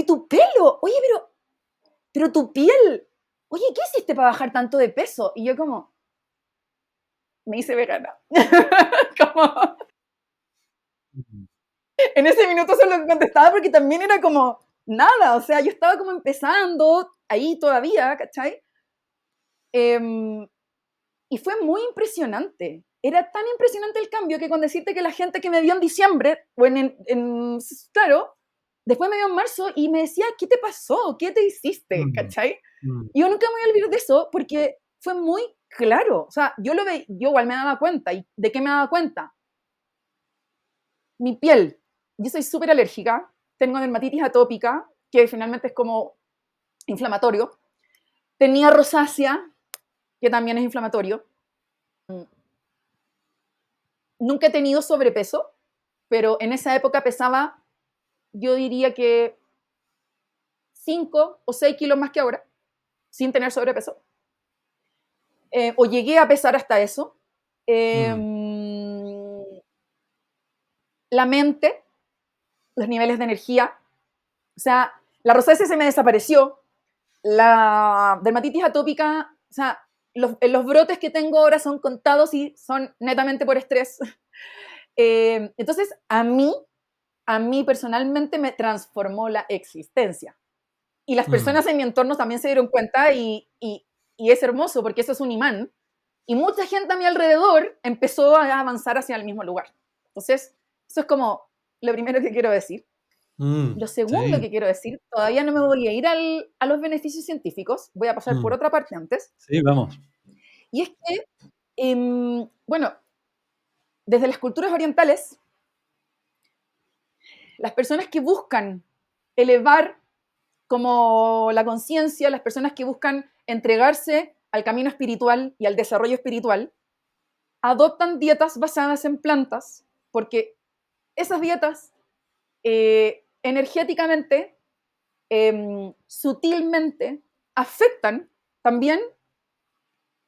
¿y tu pelo? Oye, pero tu piel. Oye, ¿qué hiciste para bajar tanto de peso? Y yo como, me hice vegana. Como, mm, en ese minuto solo contestaba porque también era como, nada, o sea, yo estaba como empezando ahí todavía, ¿cachai? Em, y fue muy impresionante. Era tan impresionante el cambio que con decirte que la gente que me vio en diciembre, o claro, después me vio en marzo y me decía, ¿qué te pasó? ¿Qué te hiciste? mm, ¿Cachai? mm, Y yo nunca me voy a olvidar de eso porque fue muy claro. O sea, yo lo veía, yo igual me daba cuenta. ¿Y de qué me daba cuenta? Mi piel. Yo soy súper alérgica. Tengo dermatitis atópica, que finalmente es como inflamatorio. Tenía rosácea, que también es inflamatorio. Nunca he tenido sobrepeso, pero en esa época pesaba, yo diría que 5 o 6 kilos más que ahora, sin tener sobrepeso. O llegué a pesar hasta eso. Eh, mm, la mente, los niveles de energía, o sea, la rosácea se me desapareció, la dermatitis atópica, o sea, los brotes que tengo ahora son contados y son netamente por estrés. Entonces, a mí personalmente me transformó la existencia. Y las mm. personas en mi entorno también se dieron cuenta y es hermoso porque eso es un imán. Y mucha gente a mi alrededor empezó a avanzar hacia el mismo lugar. Entonces, eso es como lo primero que quiero decir. Lo segundo Sí, que quiero decir, todavía no me voy a ir a los beneficios científicos, voy a pasar por mm, otra parte antes, sí, vamos. y es que, bueno, desde las culturas orientales, las personas que buscan elevar como la conciencia, las personas que buscan entregarse al camino espiritual y al desarrollo espiritual, adoptan dietas basadas en plantas, porque esas dietas energéticamente, sutilmente, afectan también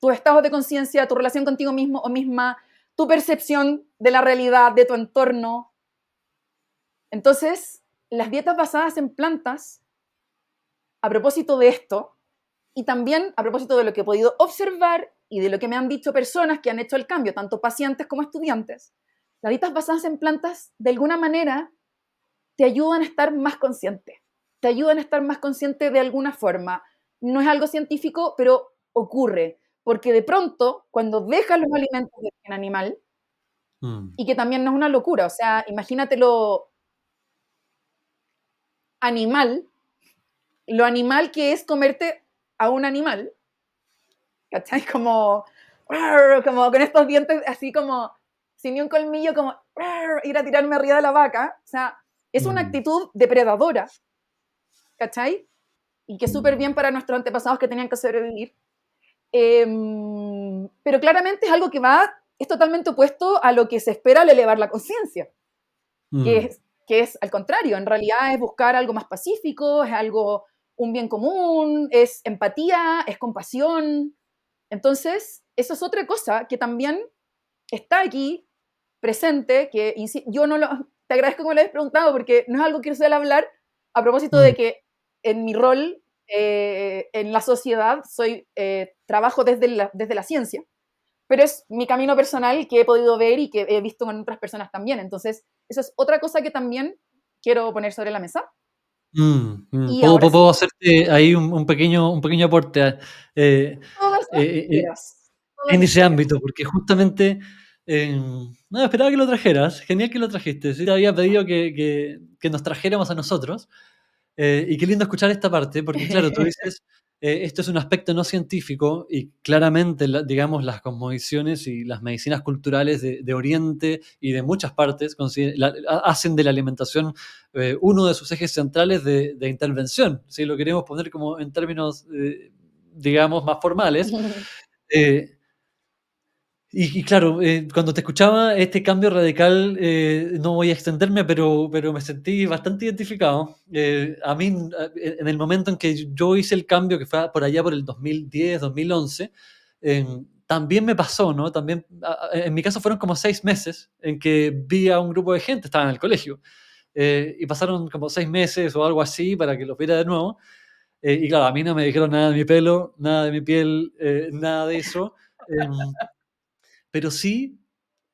tu estado de conciencia, tu relación contigo mismo o misma, tu percepción de la realidad, de tu entorno. Entonces, las dietas basadas en plantas, a propósito de esto, y también a propósito de lo que he podido observar y de lo que me han dicho personas que han hecho el cambio, tanto pacientes como estudiantes, las dietas basadas en plantas, de alguna manera, te ayudan a estar más consciente. Te ayudan a estar más consciente de alguna forma. No es algo científico, pero ocurre. Porque de pronto, cuando dejas los alimentos de origen animal, Mm, y que también no es una locura, o sea, imagínate animal, lo animal que es comerte a un animal, ¿cachai? Como con estos dientes así como, sin ni un colmillo, como ir a tirarme arriba de la vaca. O sea, es una mm, actitud depredadora, ¿cachai? Y que es súper bien para nuestros antepasados que tenían que sobrevivir. Pero claramente es algo es totalmente opuesto a lo que se espera al elevar la conciencia, mm, que es al contrario, en realidad es buscar algo más pacífico, es algo, un bien común, es empatía, es compasión. Entonces, eso es otra cosa que también está aquí, presente, que yo no lo, te agradezco que me lo hayas preguntado porque no es algo que suele hablar a propósito Mm, de que en mi rol en la sociedad trabajo desde la ciencia, pero es mi camino personal que he podido ver y que he visto con otras personas también. Entonces, eso es otra cosa que también quiero poner sobre la mesa. Y ahora sí, Puedo hacerte ahí un pequeño aporte todas las que eh, eh, quieras, todas en las ese que quieras. ámbito, porque justamente no, esperaba que lo trajeras. Genial que lo trajiste. Sí, te había pedido que nos trajéramos a nosotros. Y qué lindo escuchar esta parte, porque claro, tú dices, esto es un aspecto no científico y claramente, digamos, las cosmovisiones y las medicinas culturales de Oriente y de muchas partes hacen de la alimentación uno de sus ejes centrales de intervención, si lo queremos poner como en términos, digamos, más formales. Eh, y claro, cuando te escuchaba este cambio radical, no voy a extenderme, pero me sentí bastante identificado. A mí, en el momento en que yo hice el cambio, que fue por allá por el 2010, 2011, también me pasó, ¿no? También, en mi caso fueron como 6 meses en que vi a un grupo de gente, estaba en el colegio, y pasaron como 6 meses o algo así para que los viera de nuevo. Y claro, a mí no me dijeron nada de mi pelo, nada de mi piel, nada de eso. Pero sí,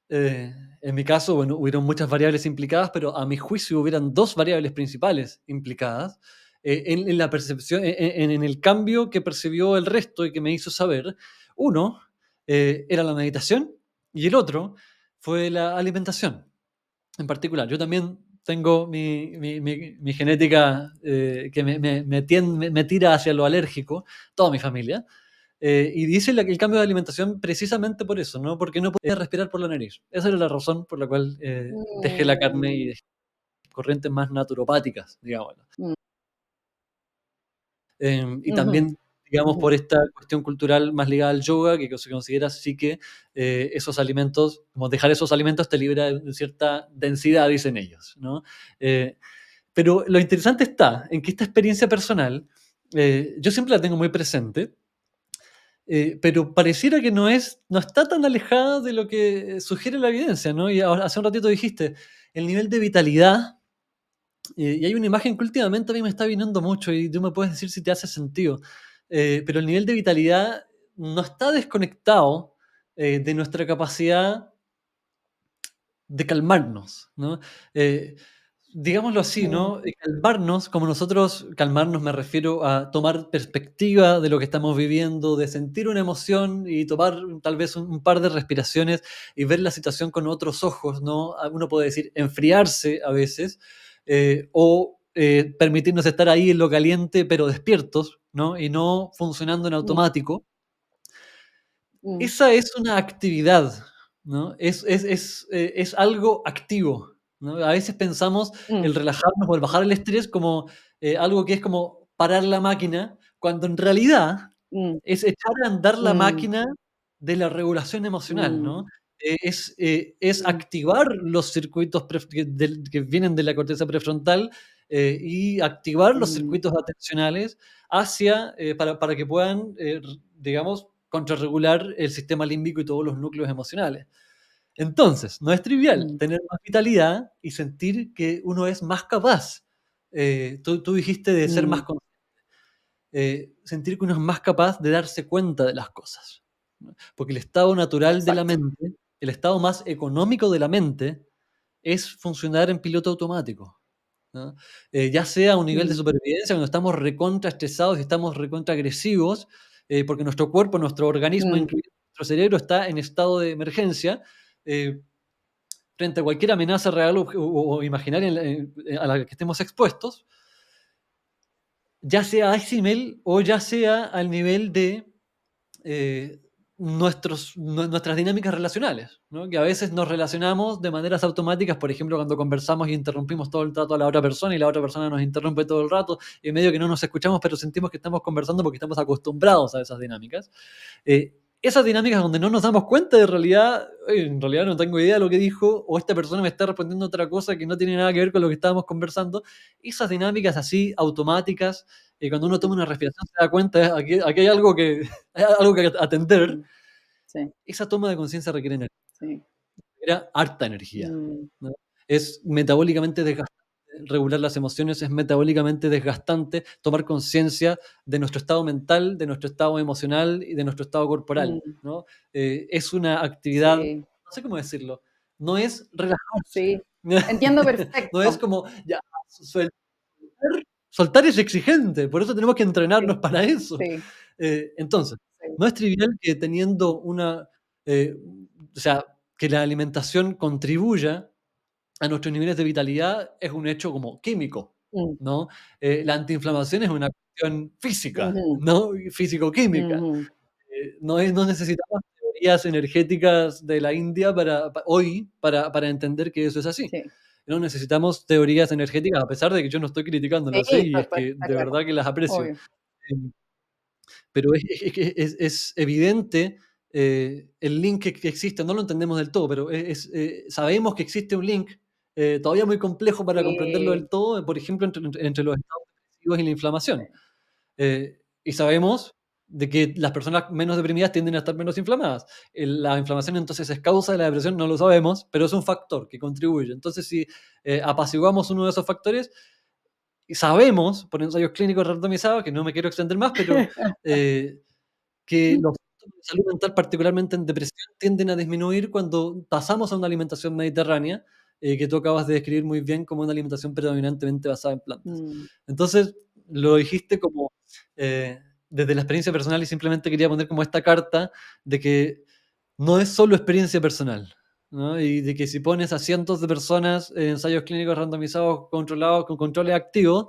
en mi caso, bueno, hubieron muchas variables implicadas, pero a mi juicio hubieran dos variables principales implicadas en la percepción, en el cambio que percibió el resto y que me hizo saber. Uno era la meditación y el otro fue la alimentación en particular. Yo también tengo mi genética que me tira hacia lo alérgico, toda mi familia. Y dice el cambio de alimentación precisamente por eso, ¿no? Porque no podía respirar por la nariz. Esa era la razón por la cual dejé la carne y Mm, dejé corrientes más naturopáticas, digamos. mm, Y ujú, también, digamos, ujú, por esta cuestión cultural más ligada al yoga, que se considera sí que esos alimentos, como dejar esos alimentos te libera de cierta densidad, dicen ellos, ¿no? Eh, pero lo interesante está en que esta experiencia personal, yo siempre la tengo muy presente, pero pareciera que no está tan alejada de lo que sugiere la evidencia, ¿no? Y ahora, hace un ratito dijiste, el nivel de vitalidad, y hay una imagen que últimamente a mí me está viniendo mucho y tú me puedes decir si te hace sentido, pero el nivel de vitalidad no está desconectado de nuestra capacidad de calmarnos, ¿no? Eh, digámoslo así, mm, ¿no? Calmarnos, como nosotros, calmarnos me refiero a tomar perspectiva de lo que estamos viviendo, de sentir una emoción y tomar tal vez un par de respiraciones y ver la situación con otros ojos, ¿no? Uno puede decir enfriarse a veces o permitirnos estar ahí en lo caliente pero despiertos, ¿no? Y no funcionando en mm, automático. mm, Esa es una actividad, ¿no? Es algo activo, ¿no? A veces pensamos el mm, relajarnos o el bajar el estrés como algo que es como parar la máquina, cuando en realidad mm, es echar a andar la mm, máquina de la regulación emocional, ¿no? mm, Es mm, activar los circuitos que vienen de la corteza prefrontal y activar los mm, circuitos atencionales para que puedan, digamos, contrarregular el sistema límbico y todos los núcleos emocionales. Entonces, no es trivial mm, tener más vitalidad y sentir que uno es más capaz. Tú dijiste de ser más mm. consciente, sentir que uno es más capaz de darse cuenta de las cosas, ¿no? Porque el estado natural de la Exacto. mente, el estado más económico de la mente, es funcionar en piloto automático, ¿no? Ya sea a un nivel de Mm, supervivencia, cuando estamos recontra estresados y estamos recontra agresivos, porque nuestro cuerpo, nuestro organismo, mm, incluido nuestro cerebro, está en estado de emergencia, eh, frente a cualquier amenaza real o imaginaria a la que estemos expuestos, ya sea a ese nivel o ya sea al nivel de eh, nuestras dinámicas relacionales, ¿no? Que a veces nos relacionamos de maneras automáticas, por ejemplo, cuando conversamos y interrumpimos todo el rato a la otra persona y la otra persona nos interrumpe todo el rato y medio que no nos escuchamos, pero sentimos que estamos conversando porque estamos acostumbrados a esas dinámicas. Esas dinámicas donde no nos damos cuenta de realidad, en realidad no tengo idea de lo que dijo, o esta persona me está respondiendo otra cosa que no tiene nada que ver con lo que estábamos conversando, esas dinámicas así automáticas, cuando uno toma una respiración se da cuenta, aquí hay algo que, hay algo que atender, mm. Sí, esa toma de conciencia requiere energía. sí. genera harta energía, Mm, ¿no? Es metabólicamente desgastante. Regular las emociones es metabólicamente desgastante. Tomar conciencia de nuestro estado mental, de nuestro estado emocional y de nuestro estado corporal, mm, ¿no? Es una actividad, sí, no sé cómo decirlo, no es relajarse. sí. Entiendo No es perfecto. como, ya, soltar, soltar es exigente, por eso tenemos que Sí, entrenarnos para eso. sí, Entonces, sí. no es trivial que teniendo eh, o sea, que la alimentación contribuya a nuestros niveles de vitalidad es un hecho como químico, Mm, ¿no? La antiinflamación es una cuestión física, ujú, ¿no? Físico-química. ujú, No necesitamos teorías energéticas de la India hoy para entender que eso es así. sí, No necesitamos teorías energéticas, a pesar de que yo no estoy criticándolas, ¿eh? sí, Y es que está de claro, verdad que las aprecio. obvio. Em, pero es evidente el link que existe, no lo entendemos del todo, pero sabemos que existe un link todavía muy complejo para comprenderlo Sí, del todo, por ejemplo, entre los estados depresivos y la sí, inflamación. Y sabemos de que las personas menos deprimidas tienden a estar menos inflamadas. La inflamación entonces es causa de la depresión, no lo sabemos, pero es un factor que contribuye. Entonces, si apaciguamos uno de esos factores, y sabemos, por ensayos clínicos randomizados, que no me quiero extender más, pero eh, que los síntomas de salud mental, particularmente en depresión, tienden a disminuir cuando pasamos a una alimentación mediterránea, que tú acabas de describir muy bien como una alimentación predominantemente basada en plantas. mm, Entonces, lo dijiste como eh, desde la experiencia personal y simplemente quería poner como esta carta de que no es solo experiencia personal, ¿no? Y de que si pones a cientos de personas en ensayos clínicos randomizados, controlados, con controles activos,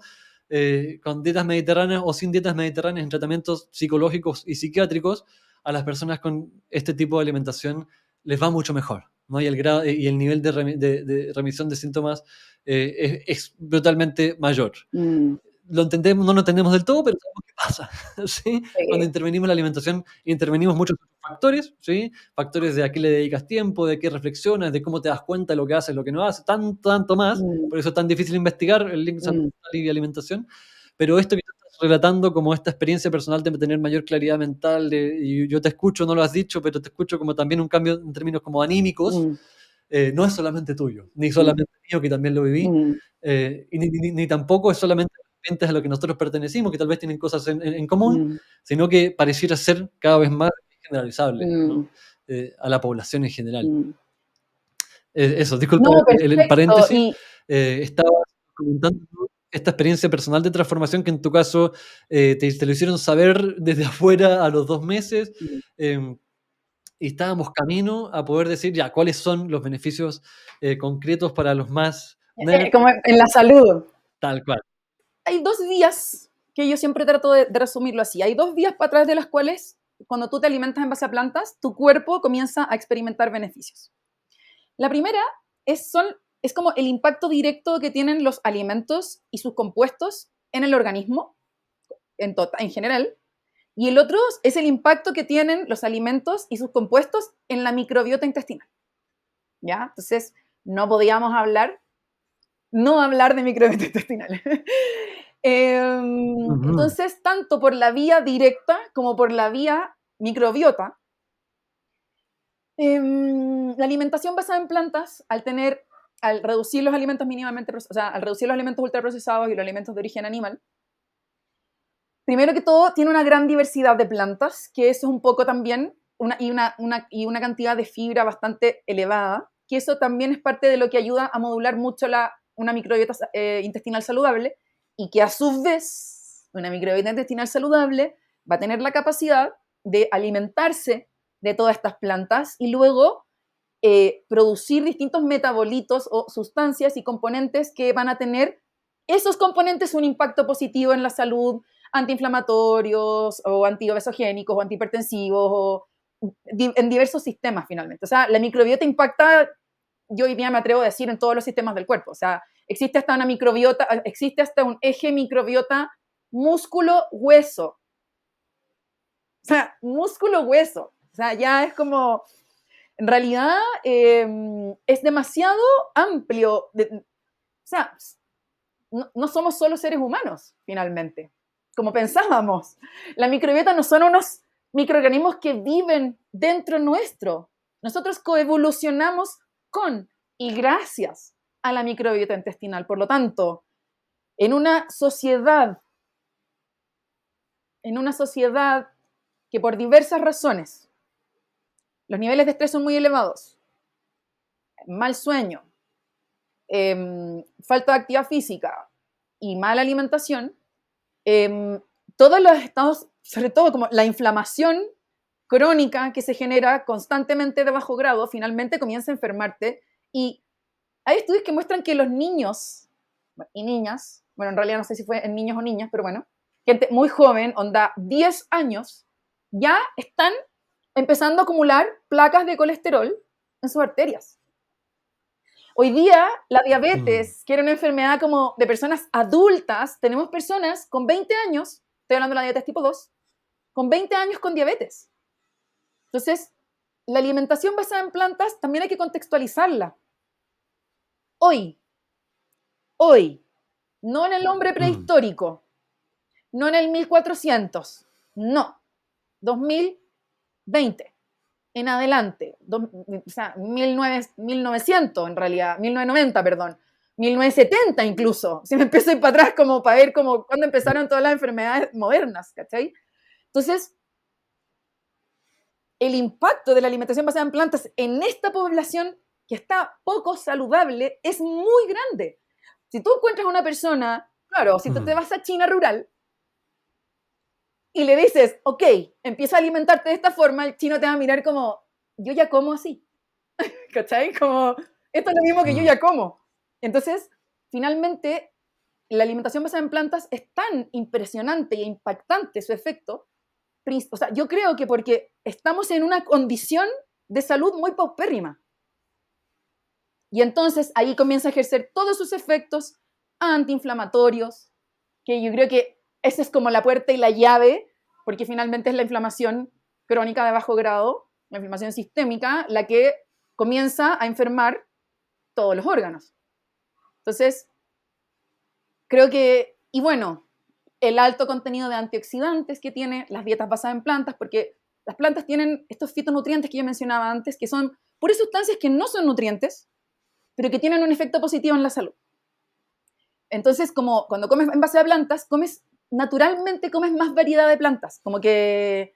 con dietas mediterráneas o sin dietas mediterráneas, en tratamientos psicológicos y psiquiátricos, a las personas con este tipo de alimentación les va mucho mejor, ¿no? Y el nivel de remisión de síntomas es brutalmente mayor. mm, Lo entendemos, no lo entendemos del todo, pero sabemos qué pasa, ¿sí? Cuando sí, intervenimos en la alimentación, intervenimos muchos factores, ¿sí? Factores de a qué le dedicas tiempo, de qué reflexionas, de cómo te das cuenta de lo que haces, lo que no haces, tanto más. mm, Por eso es tan difícil investigar el link salud mm, mental y alimentación. Pero esto que tú estás relatando como esta experiencia personal de tener mayor claridad mental, y yo te escucho, no lo has dicho, pero te escucho como también un cambio en términos como anímicos, mm, no es solamente tuyo, ni mm, solamente mío, que también lo viví, mm, y ni tampoco es solamente a lo que nosotros pertenecimos, que tal vez tienen cosas en común, mm, sino que pareciera ser cada vez más generalizable, ¿no? mm, A la población en general. mm. Eso, disculpa No, el perfecto. paréntesis. Estaba comentando esta experiencia personal de transformación que en tu caso te lo hicieron saber desde afuera a los 2 meses. Mm. eh, y estábamos camino a poder decir ya cuáles son los beneficios concretos para los más nerds, Como en la salud. tal cual. Hay 2 vías que yo siempre trato de resumirlo así. Hay 2 vías a través de las cuales, cuando tú te alimentas en base a plantas, tu cuerpo comienza a experimentar beneficios. La primera es como el impacto directo que tienen los alimentos y sus compuestos en el organismo, en general. Y el otro es el impacto que tienen los alimentos y sus compuestos en la microbiota intestinal. ¿Ya? Entonces, no podíamos no hablar de microbiota intestinal. Ujú. Entonces, tanto por la vía directa como por la vía microbiota, la alimentación basada en plantas, al reducir los alimentos mínimamente, o sea, al reducir los alimentos ultraprocesados y los alimentos de origen animal, primero que todo, tiene una gran diversidad de plantas, que eso es un poco también, y una cantidad de fibra bastante elevada, que eso también es parte de lo que ayuda a modular mucho una microbiota intestinal saludable, y que a su vez, una microbiota intestinal saludable va a tener la capacidad de alimentarse de todas estas plantas y luego producir distintos metabolitos o sustancias y componentes que van a tener esos componentes un impacto positivo en la salud, antiinflamatorios o antiobesogénicos o antihipertensivos o en diversos sistemas finalmente. O sea, la microbiota impacta, yo hoy día me atrevo a decir, en todos los sistemas del cuerpo. O sea, existe hasta un eje microbiota músculo-hueso. O sea, músculo-hueso. O sea, ya es como, en realidad es demasiado amplio. O sea, no somos solo seres humanos, finalmente, como pensábamos. La microbiota no son unos microorganismos que viven dentro nuestro. Nosotros coevolucionamos con y gracias a la microbiota intestinal. Por lo tanto, en una sociedad que por diversas razones los niveles de estrés son muy elevados, mal sueño, falta de actividad física y mala alimentación, todos los estados, sobre todo como la inflamación crónica que se genera constantemente de bajo grado, finalmente comienza a enfermarte. Y hay estudios que muestran que los niños y niñas, bueno, en realidad no sé si fue en niños o niñas, pero bueno, gente muy joven, onda 10 años, ya están empezando a acumular placas de colesterol en sus arterias. Hoy día, la diabetes, que era una enfermedad como de personas adultas, tenemos personas con 20 años, estoy hablando de la diabetes tipo 2, con 20 años con diabetes. Entonces, la alimentación basada en plantas también hay que contextualizarla. Hoy, no en el hombre prehistórico, no en el 1400, no, 2020, en adelante, o sea, 1900 en realidad, 1990, perdón, 1970 incluso, si me empiezo a ir para atrás como para ver como cuándo empezaron todas las enfermedades modernas, ¿cachai? Entonces, el impacto de la alimentación basada en plantas en esta población que está poco saludable es muy grande. Si tú encuentras a una persona, claro, si tú te vas a China rural y le dices, ok, empieza a alimentarte de esta forma, el chino te va a mirar como, yo ya como así, ¿cachai? Como, esto es lo mismo que yo ya como. Entonces, finalmente, la alimentación basada en plantas es tan impresionante e impactante su efecto. O sea, yo creo que porque estamos en una condición de salud muy paupérrima. Y entonces ahí comienza a ejercer todos sus efectos antiinflamatorios, que yo creo que esa es como la puerta y la llave, porque finalmente es la inflamación crónica de bajo grado, la inflamación sistémica, la que comienza a enfermar todos los órganos. Entonces, creo que, y bueno, el alto contenido de antioxidantes que tiene las dietas basadas en plantas, porque las plantas tienen estos fitonutrientes que yo mencionaba antes, que son puras sustancias que no son nutrientes, pero que tienen un efecto positivo en la salud. Entonces, como cuando comes en base a plantas, naturalmente comes más variedad de plantas, como que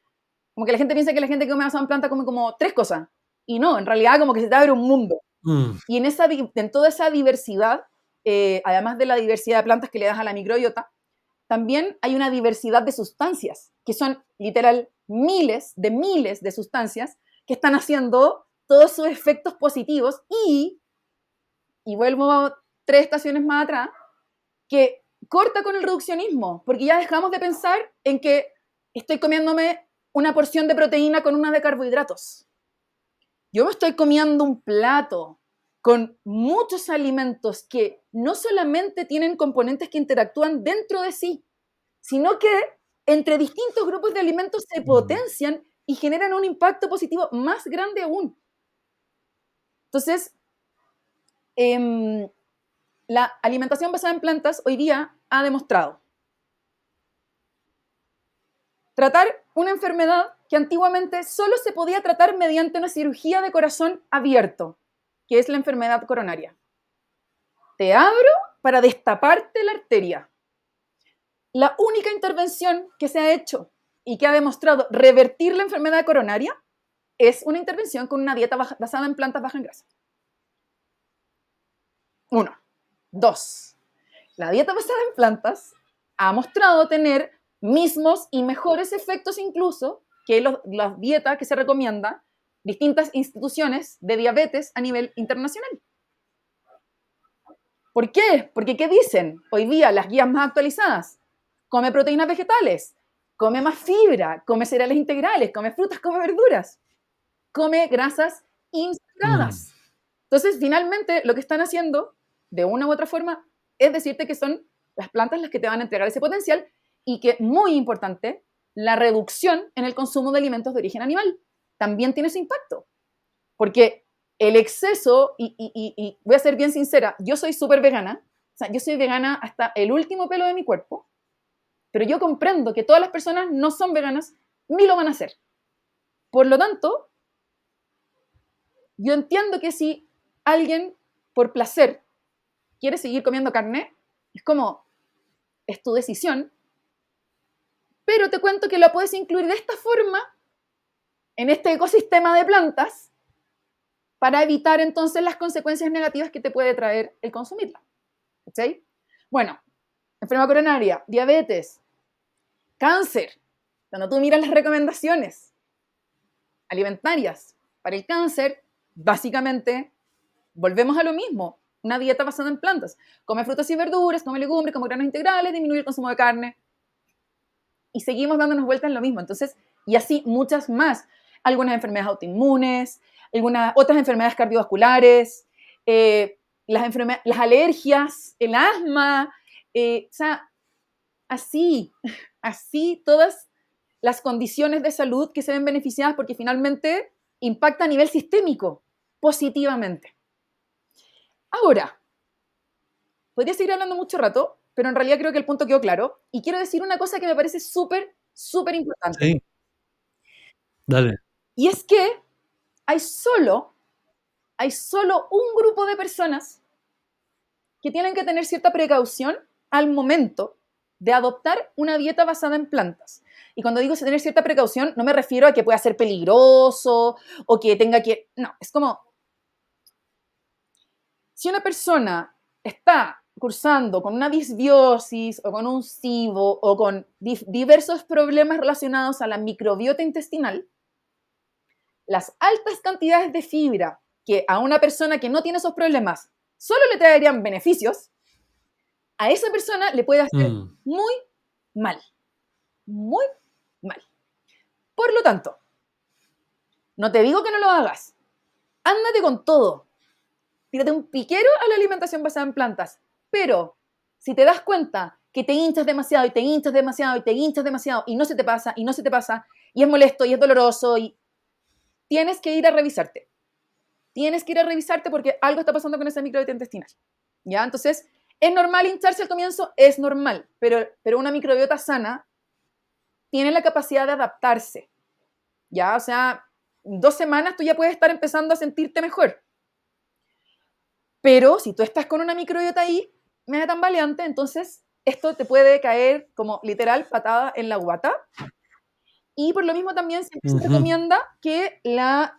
la gente piensa que la gente que come basada en planta come como 3 cosas, y no, en realidad como que se te abre un mundo. Y en toda esa diversidad, además de la diversidad de plantas que le das a la microbiota, también hay una diversidad de sustancias, que son literal miles de sustancias que están haciendo todos sus efectos positivos y vuelvo 3 estaciones más atrás, que corta con el reduccionismo, porque ya dejamos de pensar en que estoy comiéndome una porción de proteína con una de carbohidratos. Yo me estoy comiendo un plato con muchos alimentos que no solamente tienen componentes que interactúan dentro de sí, sino que entre distintos grupos de alimentos se potencian y generan un impacto positivo más grande aún. Entonces, la alimentación basada en plantas hoy día ha demostrado tratar una enfermedad que antiguamente solo se podía tratar mediante una cirugía de corazón abierto, que es la enfermedad coronaria. Te abro para destaparte la arteria. La única intervención que se ha hecho y que ha demostrado revertir la enfermedad coronaria es una intervención con una dieta basada en plantas bajas en grasa. 1. 2. La dieta basada en plantas ha mostrado tener mismos y mejores efectos incluso que las dietas que se recomiendan distintas instituciones de diabetes a nivel internacional. ¿Por qué? Porque ¿qué dicen hoy día las guías más actualizadas? Come proteínas vegetales, come más fibra, come cereales integrales, come frutas, come verduras, come grasas insaturadas. Entonces, finalmente, lo que están haciendo, de una u otra forma, es decirte que son las plantas las que te van a entregar ese potencial y que, muy importante, la reducción en el consumo de alimentos de origen animal también tiene ese impacto. Porque el exceso, y voy a ser bien sincera, yo soy súper vegana, o sea, yo soy vegana hasta el último pelo de mi cuerpo, pero yo comprendo que todas las personas no son veganas ni lo van a hacer. Por lo tanto, yo entiendo que si alguien por placer quiere seguir comiendo carne, es como, es tu decisión, pero te cuento que lo puedes incluir de esta forma en este ecosistema de plantas para evitar entonces las consecuencias negativas que te puede traer el consumirla. ¿Sí? Bueno, enfermedad coronaria, diabetes, cáncer. Cuando tú miras las recomendaciones alimentarias para el cáncer, básicamente volvemos a lo mismo. Una dieta basada en plantas. Come frutas y verduras, come legumbres, come granos integrales, disminuye el consumo de carne. Y seguimos dándonos vueltas en lo mismo. Entonces, y así muchas más. Algunas enfermedades autoinmunes, algunas otras enfermedades cardiovasculares, las alergias, el asma, o sea, así todas las condiciones de salud que se ven beneficiadas porque finalmente impacta a nivel sistémico positivamente. Ahora, podría seguir hablando mucho rato, pero en realidad creo que el punto quedó claro. Y quiero decir una cosa que me parece súper, súper importante. Sí, dale. Y es que hay solo un grupo de personas que tienen que tener cierta precaución al momento de adoptar una dieta basada en plantas. Y cuando digo tener cierta precaución, no me refiero a que pueda ser peligroso o que tenga que... No, es como... Si una persona está cursando con una disbiosis o con un SIBO o con diversos problemas relacionados a la microbiota intestinal, las altas cantidades de fibra que a una persona que no tiene esos problemas solo le traerían beneficios, a esa persona le puede hacer muy mal. Muy mal. Por lo tanto, no te digo que no lo hagas. Ándate con todo. Tírate un piquero a la alimentación basada en plantas. Pero si te das cuenta que te hinchas demasiado y te hinchas demasiado y te hinchas demasiado y no se te pasa y no se te pasa y es molesto y es doloroso y tienes que ir a revisarte. Tienes que ir a revisarte porque algo está pasando con esa microbiota intestinal. ¿Ya? Entonces, ¿es normal hincharse al comienzo? Es normal, pero una microbiota sana tiene la capacidad de adaptarse. ¿Ya? O sea, 2 semanas tú ya puedes estar empezando a sentirte mejor. Pero si tú estás con una microbiota ahí, media tambaleante, entonces esto te puede caer como literal patada en la guata. Y por lo mismo también siempre se recomienda que la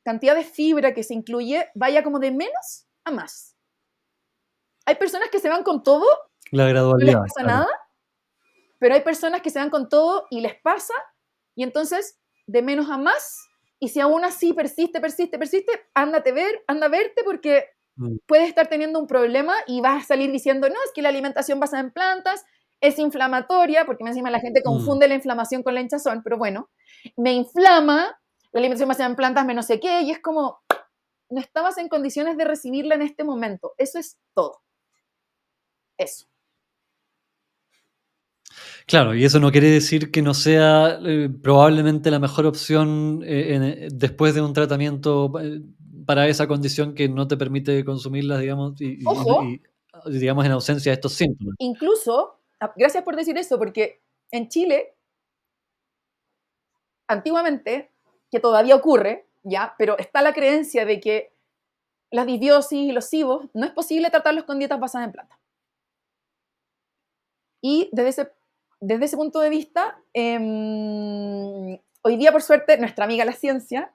cantidad de fibra que se incluye vaya como de menos a más. Hay personas que se van con todo, La gradualidad, no les pasa claro. nada, pero hay personas que se van con todo y les pasa, y entonces de menos a más, y si aún así persiste, anda a verte porque puedes estar teniendo un problema y vas a salir diciendo, no, es que la alimentación basada en plantas es inflamatoria, porque encima la gente confunde la inflamación con la hinchazón, pero bueno, me inflama, la alimentación basada en plantas me no sé qué, y es como, no estabas en condiciones de recibirla en este momento. Eso es todo. Eso. Claro, y eso no quiere decir que no sea probablemente la mejor opción después de un tratamiento para esa condición que no te permite consumirlas, digamos, Ojo, digamos en ausencia de estos síntomas. incluso, gracias por decir eso, porque en Chile, antiguamente, que todavía ocurre, ya, pero está la creencia de que las disbiosis y los SIBOs no es posible tratarlos con dietas basadas en plantas. Y desde ese punto de vista, hoy día, por suerte, nuestra amiga la ciencia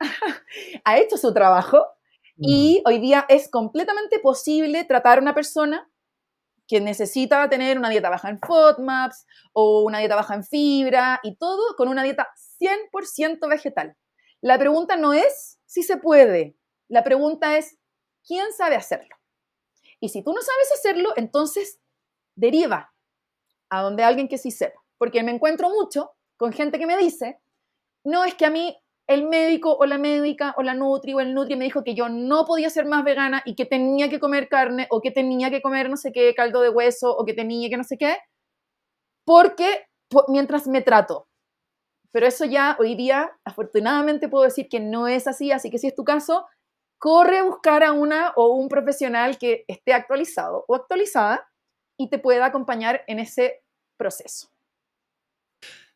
ha hecho su trabajo y hoy día es completamente posible tratar a una persona que necesita tener una dieta baja en FODMAPs o una dieta baja en fibra y todo con una dieta 100% vegetal. La pregunta no es si se puede, la pregunta es quién sabe hacerlo. Y si tú no sabes hacerlo, entonces deriva a donde alguien que sí sepa. Porque me encuentro mucho con gente que me dice, no, es que a mí el médico o la médica o la nutri o el nutri me dijo que yo no podía ser más vegana y que tenía que comer carne o que tenía que comer no sé qué, caldo de hueso o que tenía que no sé qué, porque mientras me trato. Pero eso ya hoy día, afortunadamente puedo decir que no es así, así que si es tu caso, corre a buscar a una o un profesional que esté actualizado o actualizada y te pueda acompañar en ese proceso.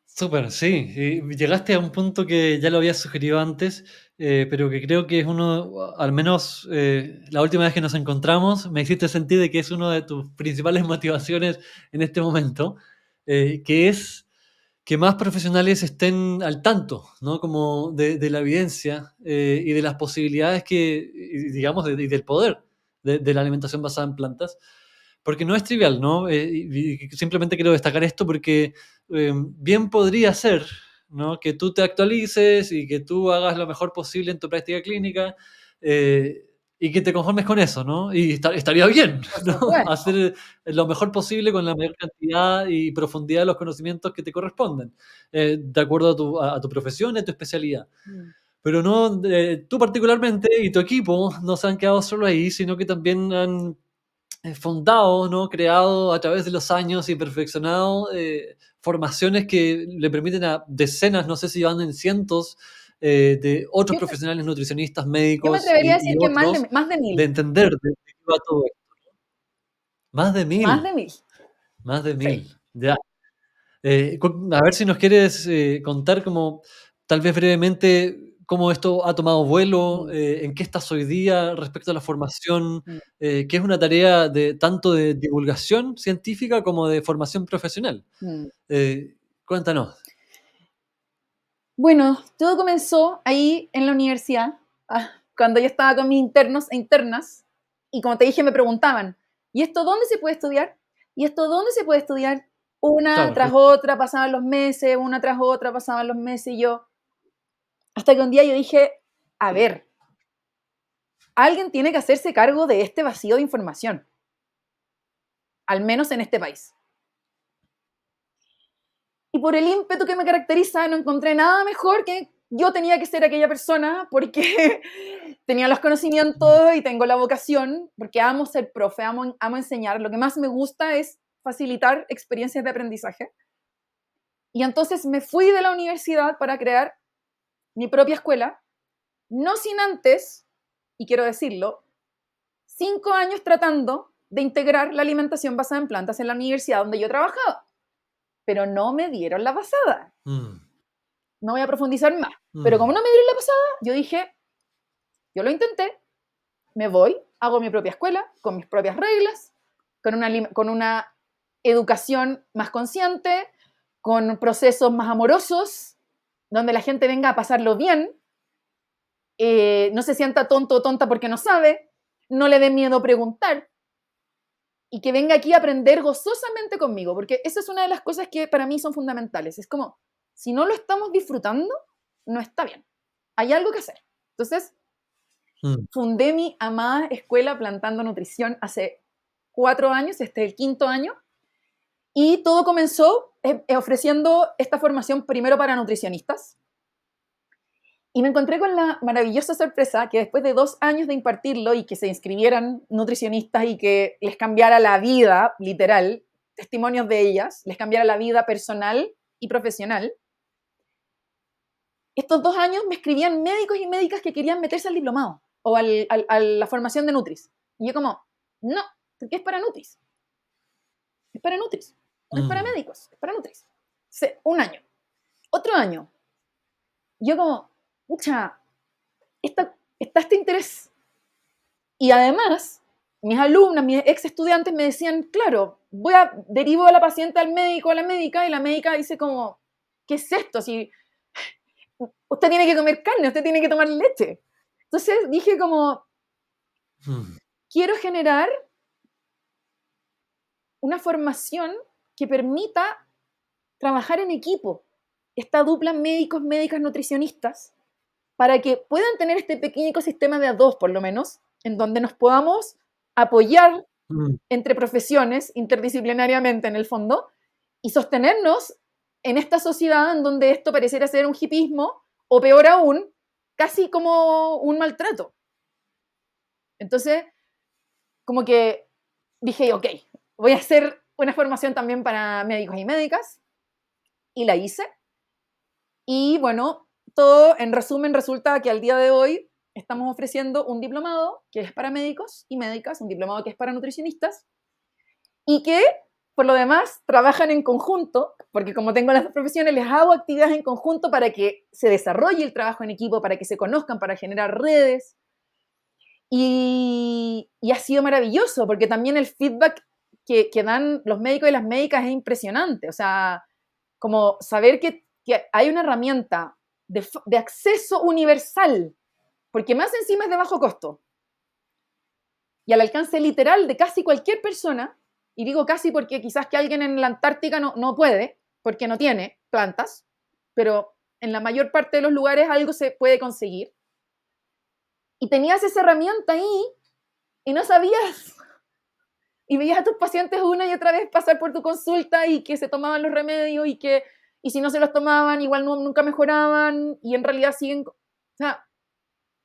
Súper, sí. Llegaste a un punto que ya lo había sugerido antes, pero que creo que es uno, al menos la última vez que nos encontramos, me hiciste sentir de que es una de tus principales motivaciones en este momento, que es que más profesionales estén al tanto, ¿no? Como de la evidencia y de las posibilidades que, y digamos, y del poder de la alimentación basada en plantas, porque no es trivial, ¿no? Y simplemente quiero destacar esto porque bien podría ser, ¿no? Que tú te actualices y que tú hagas lo mejor posible en tu práctica clínica eh, y que te conformes con eso, ¿no? Y estaría bien, Por ¿no? supuesto. Hacer lo mejor posible con la mayor cantidad y profundidad de los conocimientos que te corresponden, de acuerdo a tu profesión y a tu especialidad. Mm, Pero no, tú particularmente y tu equipo no se han quedado solo ahí, sino que también han fundado, ¿no? Creado a través de los años y perfeccionado formaciones que le permiten a decenas, no sé si van en cientos, de otros Yo, profesionales nutricionistas, yo me médicos atrevería a y decir que otros más de de 1000. entender de qué va todo esto. Más de Más mil, de 1000. más de Sí. 1000. Ya. A ver si nos quieres contar como, tal vez brevemente, cómo esto ha tomado vuelo, Mm, en qué estás hoy día respecto a la formación, mm, que es una tarea de tanto de divulgación científica como de formación profesional. mm. Eh, Cuéntanos. Bueno, todo comenzó ahí en la universidad, cuando yo estaba con mis internos e internas, y como te dije, me preguntaban, ¿y esto dónde se puede estudiar? ¿Y esto dónde se puede estudiar? Una Claro, tras otra pasaban los meses, una tras otra pasaban los meses, y yo, hasta que un día yo dije, a ver, alguien tiene que hacerse cargo de este vacío de información, al menos en este país. Y por el ímpetu que me caracteriza, no encontré nada mejor que yo tenía que ser aquella persona porque tenía los conocimientos y tengo la vocación, porque amo ser profe, amo enseñar. Lo que más me gusta es facilitar experiencias de aprendizaje. Y entonces me fui de la universidad para crear mi propia escuela, no sin antes, y quiero decirlo, 5 años tratando de integrar la alimentación basada en plantas en la universidad donde yo trabajaba, pero no me dieron la pasada. Mm, No voy a profundizar más. Pero como mm, no me dieron la pasada, yo dije, yo lo intenté, me voy, hago mi propia escuela, con mis propias reglas, con una educación más consciente, con procesos más amorosos, donde la gente venga a pasarlo bien, no se sienta tonto o tonta porque no sabe, no le dé miedo preguntar, y que venga aquí a aprender gozosamente conmigo, porque esa es una de las cosas que para mí son fundamentales. Es como, si no lo estamos disfrutando, no está bien. Hay algo que hacer. Entonces, mm. fundé mi amada escuela Plantando Nutrición hace 4 años, este es el 5.º año, y todo comenzó ofreciendo esta formación primero para nutricionistas, y me encontré con la maravillosa sorpresa que después de 2 años de impartirlo y que se inscribieran nutricionistas y que les cambiara la vida, literal, testimonios de ellas, les cambiara la vida personal y profesional, estos 2 años me escribían médicos y médicas que querían meterse al diplomado o a la formación de Nutris. Y yo como, no, porque es para Nutris. Es para Nutris. No es para Mm, médicos, es para Nutris. Un año. Otro año. Y yo como, pucha, está este interés. Y además, mis alumnas, mis ex estudiantes me decían, claro, derivo a la paciente al médico, a la médica, y la médica dice como, ¿qué es esto? Si usted tiene que comer carne, usted tiene que tomar leche. Entonces dije como, mm, quiero generar una formación que permita trabajar en equipo, esta dupla médicos, médicas, nutricionistas, para que puedan tener este pequeño ecosistema de a dos, por lo menos, en donde nos podamos apoyar mm, entre profesiones interdisciplinariamente en el fondo y sostenernos en esta sociedad en donde esto pareciera ser un hipismo o peor aún, casi como un maltrato. Entonces, como que dije, ok, voy a hacer una formación también para médicos y médicas, y la hice. Y bueno, todo en resumen resulta que al día de hoy estamos ofreciendo un diplomado que es para médicos y médicas, un diplomado que es para nutricionistas, y que por lo demás, trabajan en conjunto, porque como tengo las dos profesiones, les hago actividades en conjunto para que se desarrolle el trabajo en equipo, para que se conozcan, para generar redes. Y ha sido maravilloso, porque también el feedback que dan los médicos y las médicas es impresionante. O sea, como saber que hay una herramienta de acceso universal, porque más encima es de bajo costo, y al alcance literal de casi cualquier persona, y digo casi porque quizás que alguien en la Antártica no puede, porque no tiene plantas, pero en la mayor parte de los lugares algo se puede conseguir. Y tenías esa herramienta ahí y no sabías. Y veías a tus pacientes una y otra vez pasar por tu consulta y que se tomaban los remedios y si no se los tomaban, igual nunca mejoraban y en realidad siguen. O sea,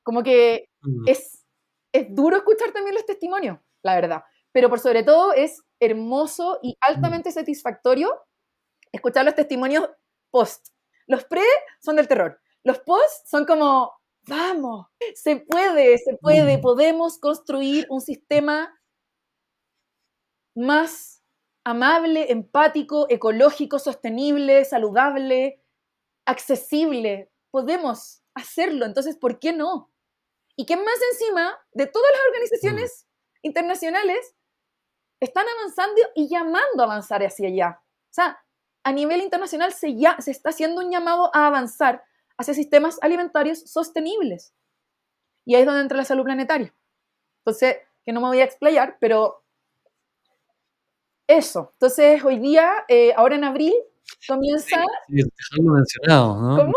como que Mm, es duro escuchar también los testimonios, la verdad. Pero por sobre todo es hermoso y mm, altamente satisfactorio escuchar los testimonios post. Los pre son del terror. Los post son como, vamos, se puede, mm, podemos construir un sistema más amable, empático, ecológico, sostenible, saludable, accesible. Podemos hacerlo, entonces, ¿por qué no? Y que más encima de todas las mm. organizaciones internacionales están avanzando y llamando a avanzar hacia allá. O sea, a nivel internacional se está haciendo un llamado a avanzar hacia sistemas alimentarios sostenibles. Y ahí es donde entra la salud planetaria. Entonces, que no me voy a explayar, pero eso. Entonces, hoy día, ahora en abril, Sí, comienza. sí, dejarlo mencionado, ¿no? ¿Cómo?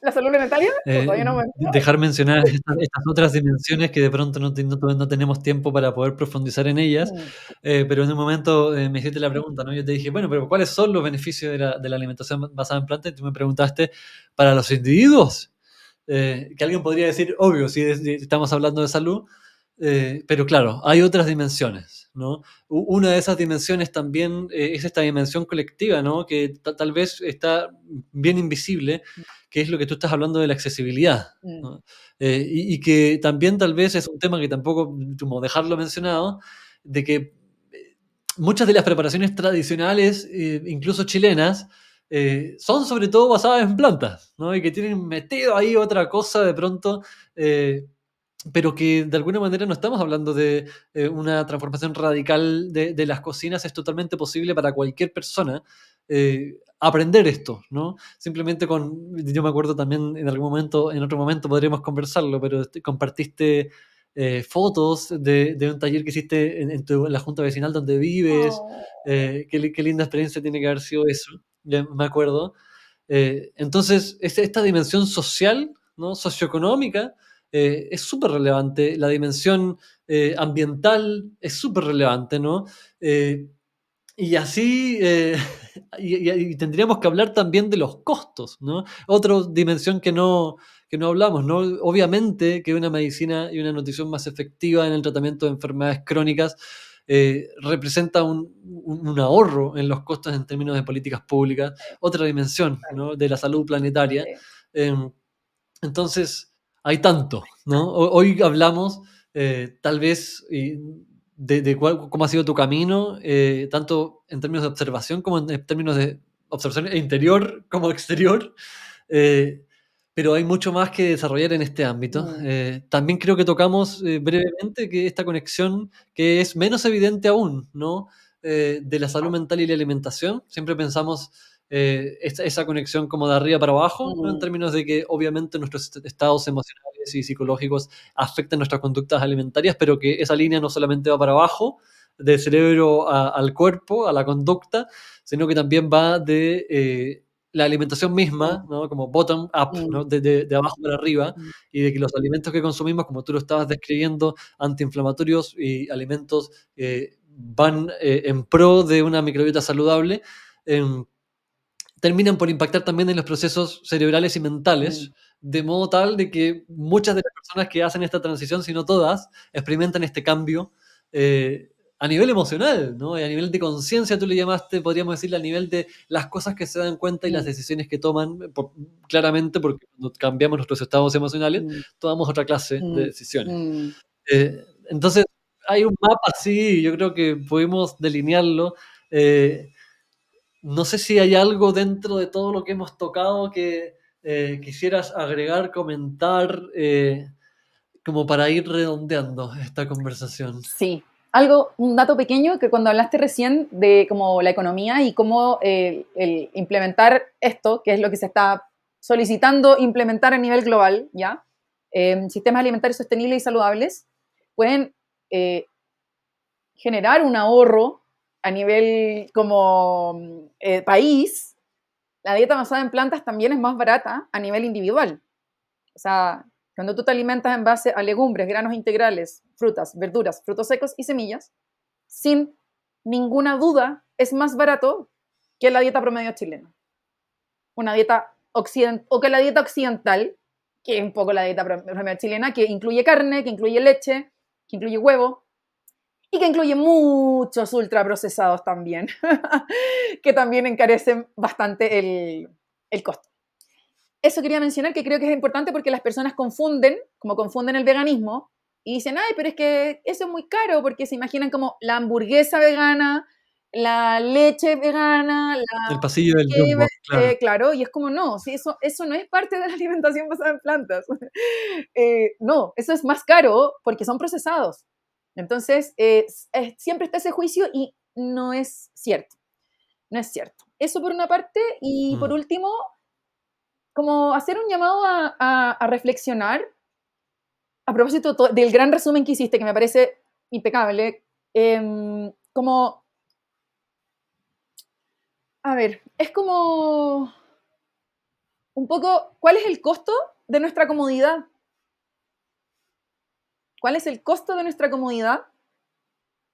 ¿La salud planetaria? O todavía no me. Dejar mencionadas estas otras dimensiones que de pronto no tenemos tiempo para poder profundizar en ellas, Mm, pero en un momento me hiciste la pregunta, ¿no? Yo te dije, bueno, pero ¿cuáles son los beneficios de la alimentación basada en plantas? Y tú me preguntaste, ¿para los individuos? Que alguien podría decir, obvio, si estamos hablando de salud, pero claro, hay otras dimensiones, ¿no? Una de esas dimensiones también es esta dimensión colectiva, ¿no? Que tal vez está bien invisible, que es lo que tú estás hablando de la accesibilidad, mm, ¿no? Y que también tal vez es un tema que tampoco, como dejarlo mencionado, de que muchas de las preparaciones tradicionales, incluso chilenas, son sobre todo basadas en plantas, ¿no? Y que tienen metido ahí otra cosa de pronto, eh, pero que de alguna manera no estamos hablando de una transformación radical de las cocinas, es totalmente posible para cualquier persona aprender esto, ¿no? Simplemente yo me acuerdo también en algún momento, en otro momento podríamos conversarlo, pero compartiste fotos de un taller que hiciste en la junta vecinal donde vives, oh, qué linda experiencia tiene que haber sido eso, ya me acuerdo. Entonces, esta dimensión social, ¿no? Socioeconómica, es súper relevante. La dimensión ambiental es súper relevante, ¿no? Eh, y así, y tendríamos que hablar también de los costos, ¿no? Otra dimensión que no hablamos, ¿no? Obviamente que una medicina y una nutrición más efectiva en el tratamiento de enfermedades crónicas representa un ahorro en los costos en términos de políticas públicas, otra dimensión, ¿no? De la salud planetaria. sí, Em, entonces, hay tanto, ¿no? Hoy hablamos tal vez cómo ha sido tu camino, tanto en términos de observación como en términos de observación interior como exterior, eh, pero hay mucho más que desarrollar en este ámbito. mm, También creo que tocamos brevemente que esta conexión que es menos evidente aún, ¿no? De la salud mental y la alimentación. Siempre pensamos esa conexión como de arriba para abajo, ¿no? En mm, términos de que obviamente nuestros estados emocionales y psicológicos afectan nuestras conductas alimentarias, pero que esa línea no solamente va para abajo, del cerebro al cuerpo, a la conducta, sino que también va de la alimentación misma, mm, ¿no? Como bottom up, mm, ¿no? De abajo para arriba, mm, y de que los alimentos que consumimos, como tú lo estabas describiendo, antiinflamatorios y alimentos van en pro de una microbiota saludable, em, terminan por impactar también en los procesos cerebrales y mm, mentales, de modo tal de que muchas de las personas que hacen esta transición, si no todas, experimentan este cambio a nivel emocional, ¿no? Y a nivel de conciencia, tú le llamaste, podríamos decirle, a nivel de las cosas que se dan cuenta y las mm, decisiones que toman, claramente porque cuando cambiamos nuestros estados emocionales, mm, tomamos otra clase de mm, decisiones. mm. Entonces, hay un mapa así, yo creo que pudimos delinearlo, Eh, no sé si hay algo dentro de todo lo que hemos tocado que quisieras agregar, comentar, como para ir redondeando esta conversación. Sí, algo, un dato pequeño que cuando hablaste recién de como la economía y cómo el implementar esto, que es lo que se está solicitando implementar a nivel global, ¿ya? Sistemas alimentarios sostenibles y saludables, pueden eh, generar un ahorro a nivel como país. La dieta basada en plantas también es más barata a nivel individual. O sea, cuando tú te alimentas en base a legumbres, granos integrales, frutas, verduras, frutos secos y semillas, sin ninguna duda es más barato que la dieta promedio chilena. Una dieta o que la dieta occidental, que es un poco la dieta promedio chilena, que incluye carne, que incluye leche, que incluye huevo y que incluye muchos ultraprocesados también, que también encarecen bastante el costo. Eso quería mencionar, que creo que es importante porque las personas confunden, como confunden el veganismo, y dicen, ay, pero es que eso es muy caro, porque se imaginan como la hamburguesa vegana, la leche vegana, El pasillo del que, Jumbo, claro. claro, y es como no, si eso no es parte de la alimentación basada en plantas. No, eso es más caro porque son procesados. Entonces, siempre está ese juicio y no es cierto, no es cierto. Eso por una parte, y por Mm. último, como hacer un llamado a reflexionar a propósito del gran resumen que hiciste, que me parece impecable. Como, a ver, es como un poco, ¿cuál es el costo de nuestra comodidad? ¿Cuál es el costo de nuestra comodidad?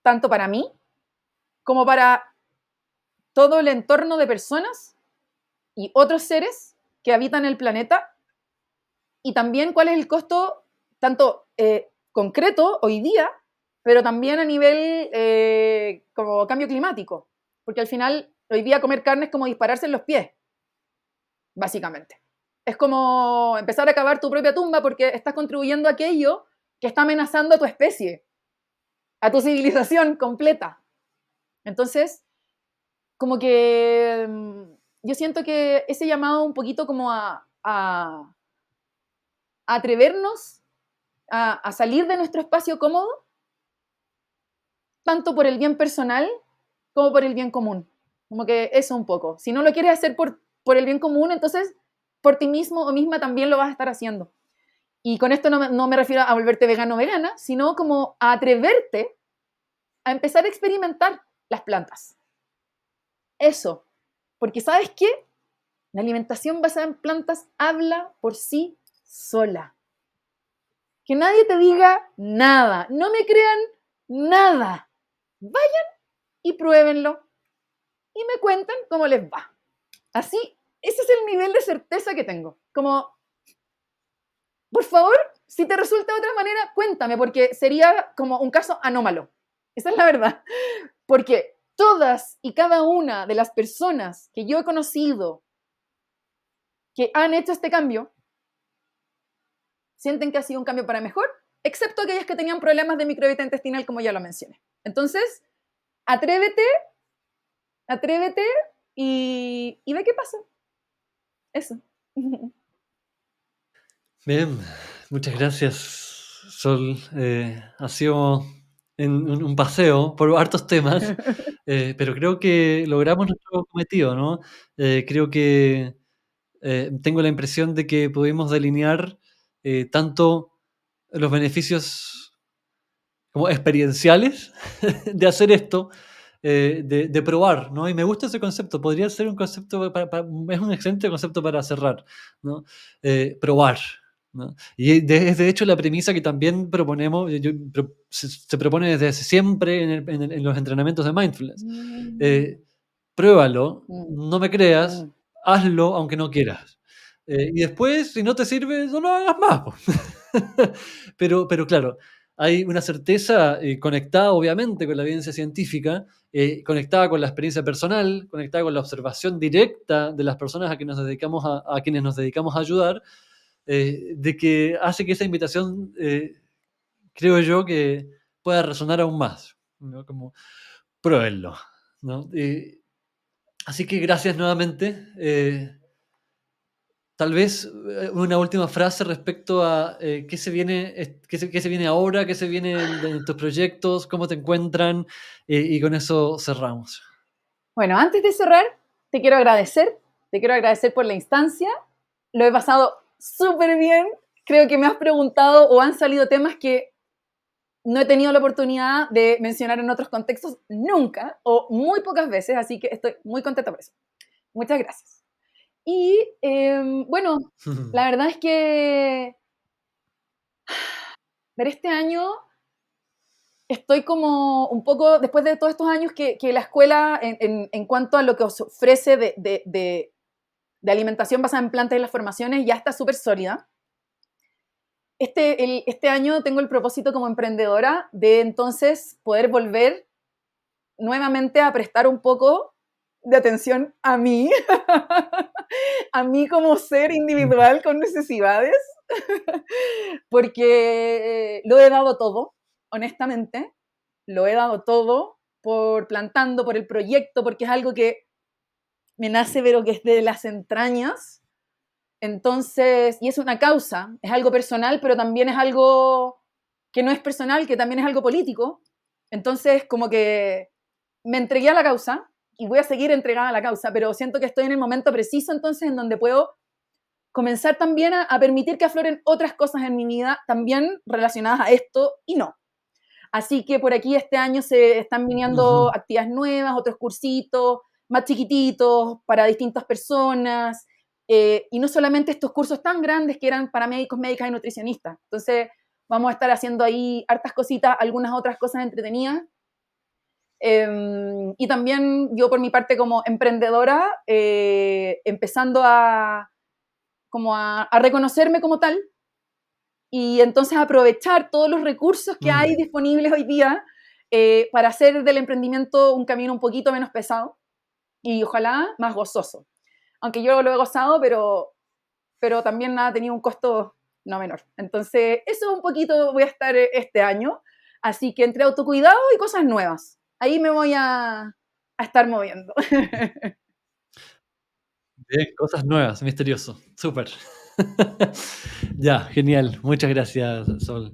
Tanto para mí como para todo el entorno de personas y otros seres que habitan el planeta. Y también cuál es el costo tanto concreto hoy día, pero también a nivel como cambio climático. Porque al final, hoy día comer carne es como dispararse en los pies, básicamente. Es como empezar a cavar tu propia tumba porque estás contribuyendo a aquello que está amenazando a tu especie, a tu civilización completa. Entonces, como que yo siento que ese llamado un poquito como a atrevernos a salir de nuestro espacio cómodo, tanto por el bien personal como por el bien común. Como que eso un poco. Si no lo quieres hacer por el bien común, entonces por ti mismo o misma también lo vas a estar haciendo. Y con esto no me refiero a volverte vegano o vegana, sino como a atreverte a empezar a experimentar las plantas. Eso. Porque ¿sabes qué? La alimentación basada en plantas habla por sí sola. Que nadie te diga nada. No me crean nada. Vayan y pruébenlo y me cuentan cómo les va. Así, ese es el nivel de certeza que tengo. Como, por favor, si te resulta de otra manera, cuéntame, porque sería como un caso anómalo. Esa es la verdad. Porque todas y cada una de las personas que yo he conocido que han hecho este cambio, sienten que ha sido un cambio para mejor, excepto aquellas que tenían problemas de microbiota intestinal, como ya lo mencioné. Entonces, atrévete, atrévete y ve qué pasa. Eso. Bien, muchas gracias, Sol. Ha sido un paseo por hartos temas, pero creo que logramos nuestro cometido, ¿no? Creo que tengo la impresión de que pudimos delinear tanto los beneficios como experienciales de hacer esto, de probar, ¿no? Y me gusta ese concepto, podría ser un concepto, es un excelente concepto para cerrar, ¿no? Probar, ¿no? Y es de hecho la premisa que también proponemos, se propone desde hace siempre en los entrenamientos de mindfulness. Mm, Eh, Pruébalo, mm, no me creas, mm. hazlo aunque no quieras. Y después, si no te sirve, no lo hagas más, po. Pero claro, hay una certeza conectada obviamente con la evidencia científica, conectada con la experiencia personal, conectada con la observación directa de las personas a, que nos dedicamos a quienes nos dedicamos a ayudar, de que hace que esa invitación, creo yo, que pueda resonar aún más, ¿no? Como, pruébenlo. ¿no? Así que gracias nuevamente. Tal vez una última frase respecto a qué se viene, qué se viene ahora, qué se viene en tus proyectos, cómo te encuentran, y con eso cerramos. Bueno, antes de cerrar, te quiero agradecer por la instancia, lo he pasado súper bien, creo que me has preguntado o han salido temas que no he tenido la oportunidad de mencionar en otros contextos nunca o muy pocas veces, así que estoy muy contenta por eso. Muchas gracias. Y bueno, la verdad es que ver este año estoy como un poco, después de todos estos años que la escuela, en cuanto a lo que os ofrece de alimentación basada en plantas y las formaciones, ya está súper sólida. Este año tengo el propósito como emprendedora de entonces poder volver nuevamente a prestar un poco de atención a mí, a mí como ser individual con necesidades, porque lo he dado todo, honestamente, lo he dado todo por plantando, por el proyecto, porque es algo que me nace, pero que es de las entrañas. Entonces, y es una causa, es algo personal, pero también es algo que no es personal, que también es algo político. Entonces, como que me entregué a la causa y voy a seguir entregada a la causa, pero siento que estoy en el momento preciso entonces en donde puedo comenzar también a permitir que afloren otras cosas en mi vida también relacionadas a esto y no. Así que por aquí este año se están viniendo Ujú. actividades nuevas, otros cursitos más chiquititos para distintas personas, y no solamente estos cursos tan grandes que eran para médicos, médicas y nutricionistas. Entonces vamos a estar haciendo ahí hartas cositas, algunas otras cosas entretenidas. Y también yo por mi parte como emprendedora, empezando a reconocerme como tal, y entonces aprovechar todos los recursos que hay Mm. disponibles hoy día, para hacer del emprendimiento un camino un poquito menos pesado y ojalá más gozoso. Aunque yo lo he gozado, pero también ha tenido un costo no menor. Entonces, eso un poquito voy a estar este año. Así que entre autocuidado y cosas nuevas, ahí me voy a estar moviendo. Bien, cosas nuevas, misterioso. Súper. Ya, genial. Muchas gracias, Sol.